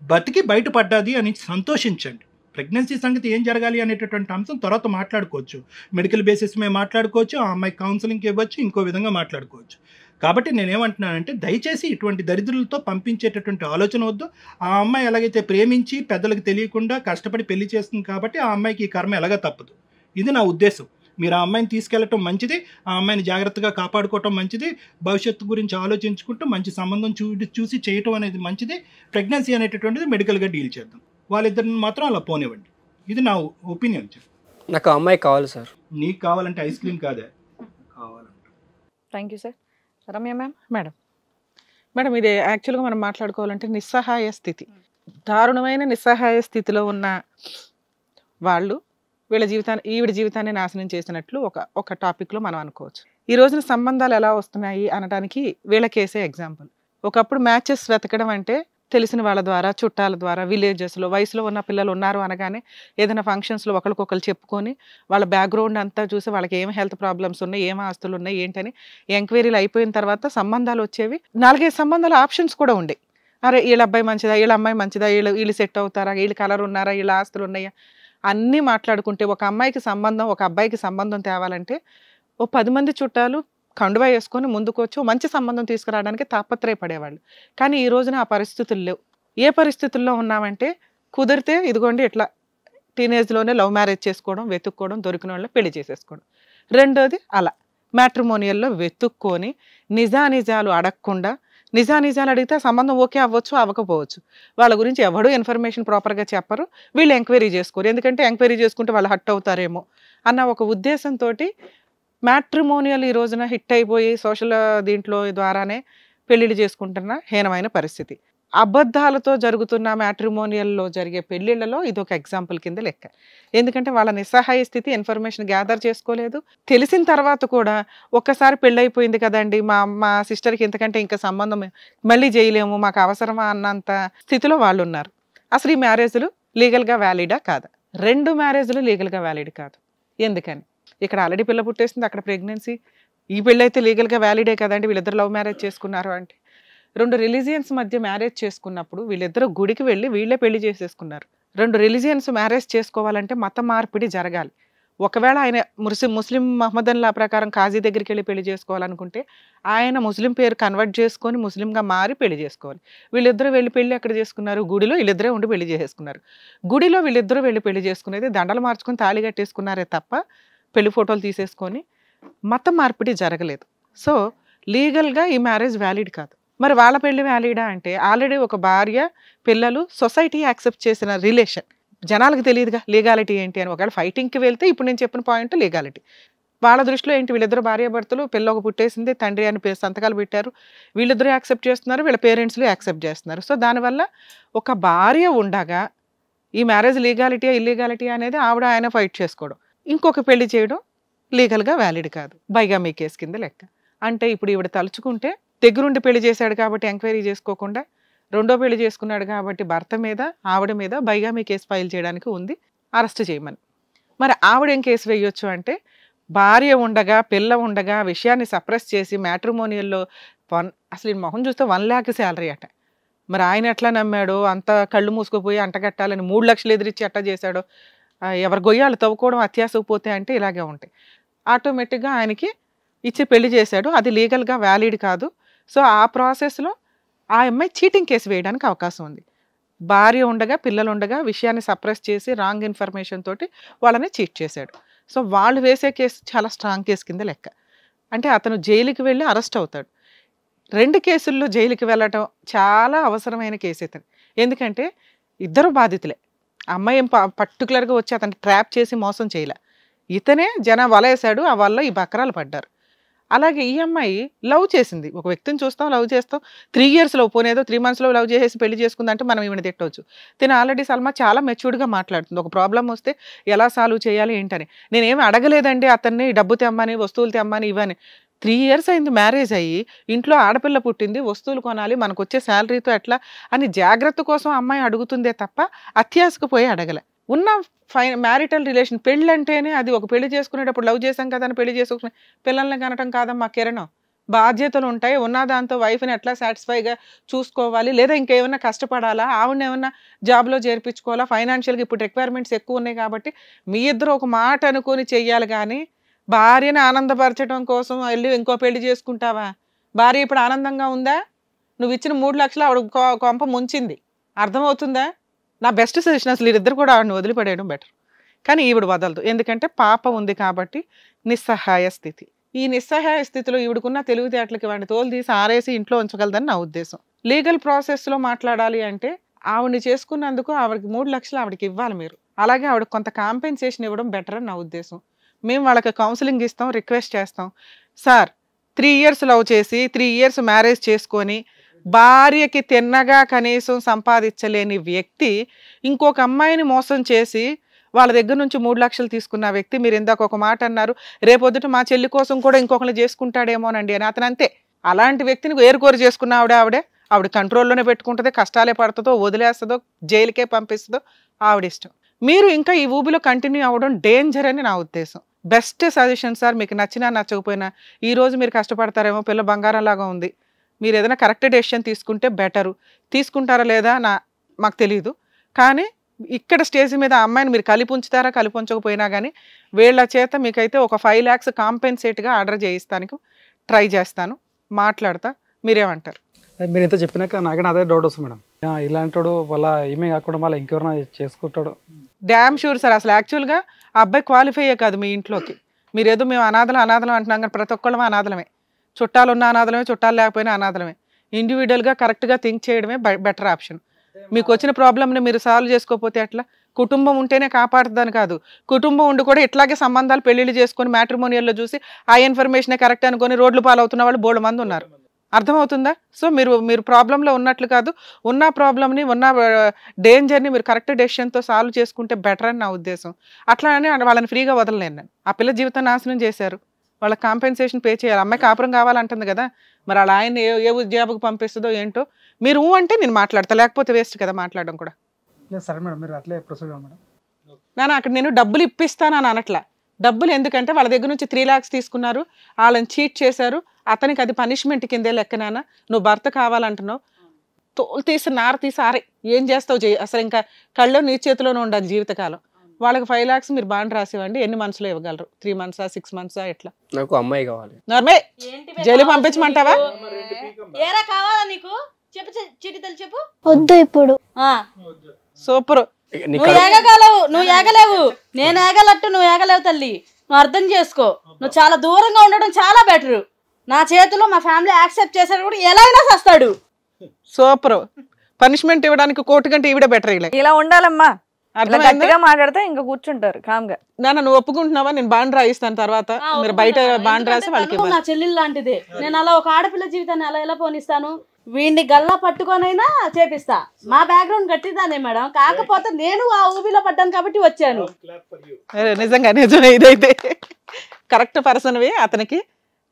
బతికి బయటపడ్డాది అని సంతోషించండి. ప్రెగ్నెన్సీ సంగతి ఏం జరగాలి అనేటటువంటి అంశం తర్వాత మాట్లాడుకోవచ్చు, మెడికల్ బేసిస్ మీద మాట్లాడుకోవచ్చు, ఆ అమ్మాయి కౌన్సిలింగ్కి ఇవ్వచ్చు, ఇంకో విధంగా మాట్లాడుకోవచ్చు. కాబట్టి నేనేమంటున్నానంటే దయచేసి ఇటువంటి దరిద్రులతో పంపించేటటువంటి ఆలోచన వద్దు. ఆ అమ్మాయి ఎలాగైతే ప్రేమించి పెద్దలకు తెలియకుండా కష్టపడి పెళ్లి చేస్తుంది కాబట్టి ఆ అమ్మాయికి ఈ కర్మ ఎలాగా తప్పదు. ఇది నా ఉద్దేశం. మీరు ఆ అమ్మాయిని తీసుకెళ్ళటం మంచిది, ఆ అమ్మాయిని జాగ్రత్తగా కాపాడుకోవటం మంచిది, భవిష్యత్తు గురించి ఆలోచించుకుంటూ మంచి సంబంధం చూసి చేయటం అనేది మంచిది. ప్రెగ్నెన్సీ అనేటటువంటిది మెడికల్గా డీల్ చేద్దాం. వాళ్ళిద్దరిని మాత్రం అలా పోనివ్వండి. ఇది నా ఒపీనియన్. నాకు ఆ అమ్మాయి కావాలి సార్. నీకు కావాలంటే ఐస్ క్రీమ్ కాదే కావాలంటే. Thank you sir. Ramya ma'am. Madam ఇది యాక్చువల్గా మనం మాట్లాడుకోవాలంటే నిస్సహాయ స్థితి, దారుణమైన నిస్సహాయ స్థితిలో ఉన్న వాళ్ళు ఈవిడ జీవితాన్ని నాశనం చేసినట్లు ఒక టాపిక్లో మనం అనుకోవచ్చు. ఈ రోజున సంబంధాలు ఎలా వస్తున్నాయి అనడానికి వీళ్ళ కేసే ఎగ్జాంపుల్. ఒకప్పుడు మ్యాచెస్ వెతకడం అంటే తెలిసిన వాళ్ళ ద్వారా, చుట్టాల ద్వారా, విలేజెస్లో వయసులో ఉన్న పిల్లలు ఉన్నారు అనగానే ఏదైనా ఫంక్షన్స్లో ఒకరికొకరు చెప్పుకొని వాళ్ళ బ్యాక్గ్రౌండ్ అంతా చూసి వాళ్ళకి ఏం హెల్త్ ప్రాబ్లమ్స్ ఉన్నాయి, ఏం ఆస్తులు ఉన్నాయి ఏంటని ఎంక్వైరీలు అయిపోయిన తర్వాత సంబంధాలు వచ్చేవి. 4-5 సంబంధాల ఆప్షన్స్ కూడా ఉండే. అరే వీళ్ళ అబ్బాయి మంచిదా, వీళ్ళ అమ్మాయి మంచిదా, వీళ్ళు సెట్ అవుతారా, వీళ్ళు కలర్ ఉన్నారా, వీళ్ళ ఆస్తులు ఉన్నాయా అన్నీ మాట్లాడుకుంటే ఒక అమ్మాయికి సంబంధం, ఒక అబ్బాయికి సంబంధం తేవాలంటే ఓ 10 మంది చుట్టాలు కండువా వేసుకొని ముందుకొచ్చి మంచి సంబంధం తీసుకురావడానికి తాపత్రయపడేవాళ్ళు. కానీ ఈ రోజున ఆ పరిస్థితులు లేవు. ఏ పరిస్థితుల్లో ఉన్నామంటే కుదిరితే ఇదిగోండి ఇట్లా టీనేజ్లోనే లవ్ మ్యారేజ్ చేసుకోవడం, వెతుక్కోవడం, దొరికిన వాళ్ళ పెళ్లి చేసేసుకోవడం. రెండోది అలా మ్యాట్రిమోనియల్లో వెతుక్కొని నిజానిజాలు అడగకుండా, నిజానిజాలు అడిగితే సంబంధం ఓకే అవ్వచ్చు, అవ్వకపోవచ్చు. వాళ్ళ గురించి ఎవడూ ఇన్ఫర్మేషన్ ప్రాపర్గా చెప్పరు, వీళ్ళు ఎంక్వైరీ చేసుకోరు. ఎందుకంటే ఎంక్వైరీ చేసుకుంటే వాళ్ళు హట్ అవుతారేమో అన్న ఒక ఉద్దేశంతో మ్యాట్రిమోనియల్ ఈ రోజున హిట్ అయిపోయి సోషల్ దీంట్లో ద్వారానే పెళ్ళిళ్ళు చేసుకుంటున్న హీనమైన పరిస్థితి. అబద్ధాలతో జరుగుతున్న మ్యాట్రిమోనియల్లో జరిగే పెళ్ళిళ్ళలో ఇది ఒక ఎగ్జాంపుల్ కింద లెక్క. ఎందుకంటే వాళ్ళ నిస్సహాయ స్థితి, ఇన్ఫర్మేషన్ గ్యాదర్ చేసుకోలేదు. తెలిసిన తర్వాత కూడా ఒక్కసారి పెళ్ళైపోయింది కదండి, మా సిస్టర్కి ఇంతకంటే ఇంకా సంబంధం మళ్ళీ చేయలేము, మాకు అవసరమా అన్నంత స్థితిలో వాళ్ళు ఉన్నారు. అసలు ఈ మ్యారేజ్లు లీగల్గా వ్యాలిడా కాదా? 2 మ్యారేజ్లు లీగల్గా వ్యాలిడ్ కాదు. ఎందుకని? ఇక్కడ ఆల్రెడీ పిల్ల పుట్టేసింది, అక్కడ ప్రెగ్నెన్సీ. ఈ పెళ్ళి అయితే లీగల్గా వ్యాలిడే కదండి, వీళ్ళిద్దరు లవ్ మ్యారేజ్ చేసుకున్నారు అంటే. 2 రిలీజియన్స్ మధ్య మ్యారేజ్ చేసుకున్నప్పుడు వీళ్ళిద్దరూ గుడికి వెళ్ళి వీళ్ళే పెళ్లి చేసేసుకున్నారు. 2 రిలీజియన్స్ మ్యారేజ్ చేసుకోవాలంటే మత మార్పిడి జరగాలి. ఒకవేళ ఆయన ముస్లిం మహమ్మదన్లా ప్రకారం కాజీ దగ్గరికి వెళ్ళి పెళ్లి చేసుకోవాలనుకుంటే ఆయన ముస్లిం పేరు కన్వర్ట్ చేసుకొని ముస్లింగా మారి పెళ్లి చేసుకోవాలి. వీళ్ళిద్దరూ వెళ్ళి పెళ్లి ఎక్కడ చేసుకున్నారు? గుడిలో వీళ్ళిద్దరే ఉండి పెళ్లి చేసేసుకున్నారు. గుడిలో వీళ్ళిద్దరూ వెళ్ళి పెళ్లి చేసుకునేది దండలు మార్చుకొని తాళి కట్టేసుకున్నారే తప్ప పెళ్లి ఫోటోలు తీసేసుకొని మత మార్పిడి జరగలేదు. సో లీగల్గా ఈ మ్యారేజ్ వ్యాలిడ్ కాదు. మరి వాళ్ళ పెళ్లి వ్యాలిడా అంటే ఆల్రెడీ ఒక భార్య, పిల్లలు, సొసైటీ యాక్సెప్ట్ చేసిన రిలేషన్. జనాలకు తెలియదుగా లీగాలిటీ ఏంటి అని. ఒకవేళ ఫైటింగ్కి వెళ్తే ఇప్పుడు నేను చెప్పిన పాయింట్ లీగాలిటీ. వాళ్ళ దృష్టిలో ఏంటి, వీళ్ళిద్దరు భార్యాభర్తలు, పిల్ల ఒక పుట్టేసింది, తండ్రి అని సంతకాలు పెట్టారు, వీళ్ళిద్దరూ యాక్సెప్ట్ చేస్తున్నారు, వీళ్ళ పేరెంట్స్లు యాక్సెప్ట్ చేస్తున్నారు. సో దానివల్ల ఒక భార్య ఉండగా ఈ మ్యారేజ్ లీగాలిటీయా ఇల్లీగాలిటీయా అనేది ఆయన ఫైట్ చేసుకోవడం, ఇంకొక పెళ్లి చేయడం లీగల్గా వ్యాలిడ్ కాదు, బైగామీ కేసు కింద లెక్క. అంటే ఇప్పుడు ఈవిడ తలుచుకుంటే దగ్గరుండి పెళ్లి చేశాడు కాబట్టి ఎంక్వైరీ చేసుకోకుండా, రెండో పెళ్లి చేసుకున్నాడు కాబట్టి భర్త మీద ఆవిడ మీద బైగామీ కేసు ఫైల్ చేయడానికి ఉంది, అరెస్ట్ చేయమని. మరి ఆవిడ ఏం కేసు వేయొచ్చు అంటే భార్య ఉండగా, పిల్ల ఉండగా విషయాన్ని సప్రెస్ చేసి మ్యాట్రిమోనియల్లో అసలు ఈ మొహం చూస్తే 1 lakh శాలరీ అట. మరి ఆయన ఎట్లా నమ్మాడో, అంత కళ్ళు మూసుకుపోయి అంటగట్టాలని 3 లక్షలు ఎదిరించి ఎట్లా చేశాడో, ఎవరి గొయ్యాలు తవ్వుకోవడం అత్యాసకు పోతే అంటే ఇలాగే ఉంటాయి. ఆటోమేటిక్గా ఆయనకి ఇచ్చి పెళ్లి చేశాడు, అది లీగల్గా వ్యాలిడ్ కాదు. సో ఆ ప్రాసెస్లో ఆ అమ్మాయి చీటింగ్ కేసు వేయడానికి అవకాశం ఉంది. భార్య ఉండగా, పిల్లలు ఉండగా విషయాన్ని సప్రెస్ చేసి రాంగ్ ఇన్ఫర్మేషన్ తోటి వాళ్ళని చీట్ చేశాడు. సో వాళ్ళు వేసే కేసు చాలా స్ట్రాంగ్ కేసు కింద లెక్క. అంటే అతను జైలుకి వెళ్ళి అరెస్ట్ అవుతాడు. 2 కేసుల్లో జైలుకి వెళ్ళటం చాలా అవసరమైన కేసు ఇతను. ఎందుకంటే ఇద్దరు బాధితులే. అమ్మాయి ఏం పర్టికులర్గా వచ్చి అతను ట్రాప్ చేసి మోసం చేయలే, ఇతనే వలేశాడు, ఆ వల్ల ఈ బకరాలు పడ్డారు. అలాగే ఈ అమ్మాయి లవ్ చేసింది, ఒక వ్యక్తిని చూస్తాం, లవ్ చేస్తాం, 3 years లవ్, పోనేదో 3 months లవ్ చేసేసి పెళ్లి చేసుకుందంటే మనం ఈమెను తిట్టవచ్చు. తిను ఆల్రెడీ సల్మా చాలా మెచ్యూర్డ్గా మాట్లాడుతుంది. ఒక ప్రాబ్లం వస్తే ఎలా సాల్వ్ చేయాలి ఏంటని. నేనేమి అడగలేదండి అతన్ని, డబ్బు తెమ్మని, వస్తువులు తెమ్మని, ఇవని. 3 years అయింది మ్యారేజ్ అయ్యి, ఇంట్లో ఆడపిల్ల పుట్టింది, వస్తువులు కొనాలి, మనకు వచ్చే శాలరీతో ఎట్లా అని జాగ్రత్త కోసం అమ్మాయి అడుగుతుందే తప్ప అత్యాశకు పోయి అడగలే. ఉన్న మ్యారిటల్ రిలేషన్, పెళ్ళి అంటేనే అది ఒక పెళ్లి చేసుకునేటప్పుడు లవ్ చేసాం కదా అని పెళ్లి చేసుకునే పిల్లల్ని కనటం కాదమ్మా కిరణం. బాధ్యతలు ఉంటాయి, ఉన్న దాంతో వైఫ్ని ఎట్లా సాటిస్ఫైగా చూసుకోవాలి, లేదా ఇంకేమన్నా కష్టపడాలా, ఆవిడని ఏమన్నా జాబ్లో చేర్పించుకోవాలా, ఫైనాన్షియల్గా ఇప్పుడు రిక్వైర్మెంట్స్ ఎక్కువ ఉన్నాయి కాబట్టి మీ ఇద్దరు ఒక మాట అనుకొని చెయ్యాలి. కానీ భార్యని ఆనందపరచడం కోసం వెళ్ళి ఇంకో పెళ్లి చేసుకుంటావా? భార్య ఇప్పుడు ఆనందంగా ఉందా? నువ్వు ఇచ్చిన 3 లక్షలు ఆవిడ కొంప ముంచింది, అర్థమవుతుందా? నా బెస్ట్ సజెషన్ అసలు వీరిద్దరు కూడా ఆవిడని వదిలిపడేయడం బెటర్. కానీ ఈవిడ వదలదు, ఎందుకంటే పాప ఉంది కాబట్టి. నిస్సహాయ స్థితి. ఈ నిస్సహాయ స్థితిలో ఈవిడకున్న తెలివితేటలకి వాడిని తోలు తీసి ఆరేసి ఇంట్లో ఉంచగలదని నా ఉద్దేశం. లీగల్ ప్రాసెస్లో మాట్లాడాలి అంటే ఆవిడని చేసుకున్నందుకు ఆవిడకి 3 లక్షలు ఆవిడకి ఇవ్వాలి మీరు. అలాగే ఆవిడకి కొంత కాంపెన్సేషన్ ఇవ్వడం బెటర్ అని నా ఉద్దేశం. మేము వాళ్ళకి కౌన్సిలింగ్ ఇస్తాం, రిక్వెస్ట్ చేస్తాం. సార్ 3 years లవ్ చేసి 3 years మ్యారేజ్ చేసుకొని భార్యకి తిన్నగా కనీసం సంపాదించలేని వ్యక్తి ఇంకొక అమ్మాయిని మోసం చేసి వాళ్ళ దగ్గర నుంచి 3 లక్షలు తీసుకున్న వ్యక్తి, మీరు ఇందాక ఒక మాట అన్నారు, రేపొద్దుట మా చెల్లి కోసం కూడా ఇంకొకరు చేసుకుంటాడేమోనండి అని. అతను అంతే. అలాంటి వ్యక్తిని ఏరుకోరు చేసుకున్న ఆవిడ కంట్రోల్లోనే పెట్టుకుంటుంది, కష్టాలే పడుతుందో, వదిలేస్తుందో, జైలుకే పంపిస్తుందో ఆవిడిష్టం. మీరు ఇంకా ఈ ఊబిలో కంటిన్యూ అవ్వడం డేంజర్ అని నా ఉద్దేశం. బెస్ట్ సజెషన్ సార్, మీకు నచ్చినా నచ్చకపోయినా ఈ రోజు మీరు కష్టపడతారేమో, పిల్ల బంగారం లాగా ఉంది, మీరు ఏదైనా కరెక్ట్ డెసిషన్ తీసుకుంటే బెటరు. తీసుకుంటారా లేదా మాకు తెలియదు, కానీ ఇక్కడ స్టేజ్ మీద ఆ అమ్మాయిని మీరు కలిపి ఉంచుతారా, కలిపి ఉంచకపోయినా కానీ వీళ్ళ చేత మీకైతే ఒక 5 lakhs కాంపెన్సేట్గా ఆర్డర్ చేయిస్తానికి ట్రై చేస్తాను, మాట్లాడతా. మీరేమంటారు? మీరు ఇంత చెప్పినాక నాకైనా అదే డౌట్ వస్తుంది మేడం. ఇలాంటి వాడు వాళ్ళ ఈమె కాకుండా మళ్ళీ ఇంకెవరైనా చేసుకుంటాడు? Damn sure sir. అసలు యాక్చువల్గా ఆ అబ్బాయి క్వాలిఫైయే కాదు మీ ఇంట్లోకి. మీరు ఏదో మేము అనాథలం అంటున్నాం, కానీ ప్రతి ఒక్కళ్ళమే అనాథలమే. చుట్టాలు ఉన్న అనాథలమే, చుట్టాలు లేకపోయినా అనాథలమే. ఇండివిజువల్గా కరెక్ట్గా థింక్ చేయడమే బెటర్ ఆప్షన్. మీకు వచ్చిన ప్రాబ్లమ్ని మీరు సాల్వ్ చేసుకోకపోతే ఎట్లా? కుటుంబం ఉంటేనే కాపాడుతుందని కాదు, కుటుంబం ఉండి కూడా ఇట్లాగే సంబంధాలు పెళ్లిళ్ళు చేసుకొని మ్యాట్రిమోనియల్లో చూసి ఆ ఇన్ఫర్మేషనే కరెక్ట్ అనుకొని రోడ్లు పాలవుతున్న వాళ్ళు బోల్డ్ మంది ఉన్నారు. అర్థమవుతుందా? సో మీరు ప్రాబ్లంలో ఉన్నట్లు కాదు, ఉన్న ప్రాబ్లమ్ని, ఉన్న డేంజర్ని మీరు కరెక్ట్ డెసిషన్తో సాల్వ్ చేసుకుంటే బెటర్ అని నా ఉద్దేశం. అట్లా అని వాళ్ళని ఫ్రీగా వదలలేను నేను. ఆ పిల్ల జీవితం నాశనం చేశారు, వాళ్ళకి కాంపెన్సేషన్ పే చేయాలి. అమ్మాయి కాపురం కావాలంటుంది కదా, మరి వాళ్ళ ఆయన ఏ ఉద్యోగకు పంపిస్తుందో ఏంటో. మీరు అంటే నేను మాట్లాడతా, లేకపోతే వేస్ట్ కదా మాట్లాడడం కూడా. సరే మేడం, మీరు అట్లే ప్రొసీడ్ మేడం. నాన్న అక్కడ నేను డబ్బులు ఇప్పిస్తాను అని అనట్లా. డబ్బులు ఎందుకంటే వాళ్ళ దగ్గర నుంచి 3 lakhs తీసుకున్నారు, వాళ్ళని చీట్ చేశారు, అతనికి అది పనిష్మెంట్ కిందే లెక్కనానా. నువ్వు భర్త కావాలంటున్నావు, తోలు తీసి నార తీసి ఆరే ఏం చేస్తావు చేయి. అసలు ఇంకా కళ్ళు నీ చేతిలోనే ఉండాలి జీవితకాలం. వాళ్ళకి 5 lakhs మీరు బాండ్ రాసివ్వండి. ఎన్ని మంత్స్లో ఇవ్వగలరు? 3 months, 6 months ఎట్లా? నాకు అమ్మాయి కావాలి. నార్మే జైలు పంపించమంటావా? ఏరా కావాలా నీకు? చెప్పు చిటితలు చెప్పు. వద్దు ఇప్పుడు. సూపర్. నువ్వు ఏగలేవు, నేను ఏగలట్టు నువ్వు ఏగలేవు తల్లి. నువ్వు అర్థం చేసుకో. నువ్వు చాలా దూరంగా ఉండడం చాలా బెటర్. నా చేతిలో మా ఫ్యామిలీ యాక్సెప్ట్ చేశాడు కూడా ఎలా అయినా చేస్తాడు. సూపర్. పనిష్మెంట్ ఇవ్వడానికి కోర్టు కంటే ఈవిడ బెటర్. ఇలా ఉండాలమ్మా, అర్థమైందా? మాట్లాడితే ఇంకా కూర్చుంటారు కామ్గా. నాన్న నువ్వు ఒప్పుకుంటున్నావా? నేను బాండ్ రాయిస్తాను, తర్వాత మీరు బయట బాండ్ రాసి వాళ్ళకి నా చెల్లెలు లాంటిదే. నేను అలా ఒక ఆడపిల్ల జీవితాన్ని అలా ఎలా పోనిస్తాను? వీడిని గల్లా పట్టుకొనైనా చేపిస్తా. మా బ్యాక్గ్రౌండ్ గట్టిదానే మేడం, కాకపోతే నేను ఆ ఊబిలో పడ్డాను కాబట్టి వచ్చాను. నిజంగా నిజమే, ఇదైతే కరెక్ట్ పర్సన్వి అతనికి.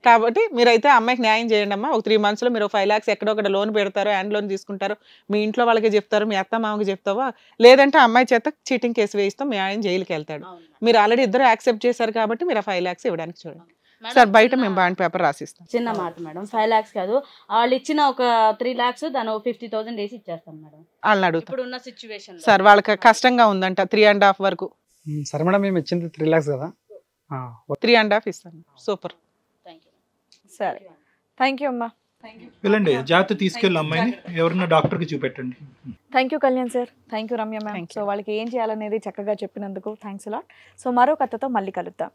కాబట్టి మీరైతే అమ్మాయికి న్యాయం చేయండి అమ్మా. ఒక 3 months లో మీరు 5 lakhs ఎక్కడో ఒకటి లోన్ పెడతారు, హ్యాండ్ లోన్ తీసుకుంటారు, మీ ఇంట్లో వాళ్ళకి చెప్తారు, మీ అత్త మామకి చెప్తావా, లేదంటే అమ్మాయి చేత చీటింగ్ కేసు వేయిస్తాం, మీ ఆయన జైలుకి వెళ్తాడు. మీరు ఆల్రెడీ ఇద్దరు యాక్సెప్ట్ చేశారు కాబట్టి మీరు 5 lakhs ఇవ్వడానికి చూడండి సార్. బయట మేము బాండ్ పేపర్ రాసిస్తాం. చిన్న మాట మేడం, 5 lakhs కాదు, వాళ్ళు ఇచ్చిన ఒక 3 lakhs దాని 50,000 వేసి ఇచ్చేస్తాం మేడం. వాళ్ళని అడుగుతాం ఇప్పుడు ఉన్న సిచ్యువేషన్ సార్. వాళ్ళకి కష్టంగా ఉందంట 3.5 వరకు. సరే మేడం, మేము ఇచ్చింది 3 lakhs కదా, 3.5 ఇస్తాను. సూపర్. సరే, థ్యాంక్ యూ అమ్మా. వెళ్ళండి, జాగ్రత్త తీసుకెళ్ళి అమ్మాయిని ఎవరన్నా డాక్టర్కి చూపెట్టండి. Thank you Kalyan sir, thank you Ramya ma'am. So వాళ్ళకి ఏం చేయాలనేది చక్కగా చెప్పినందుకు థ్యాంక్స్ అలాట్. సో మరో కథతో మళ్ళీ కలుద్దాం.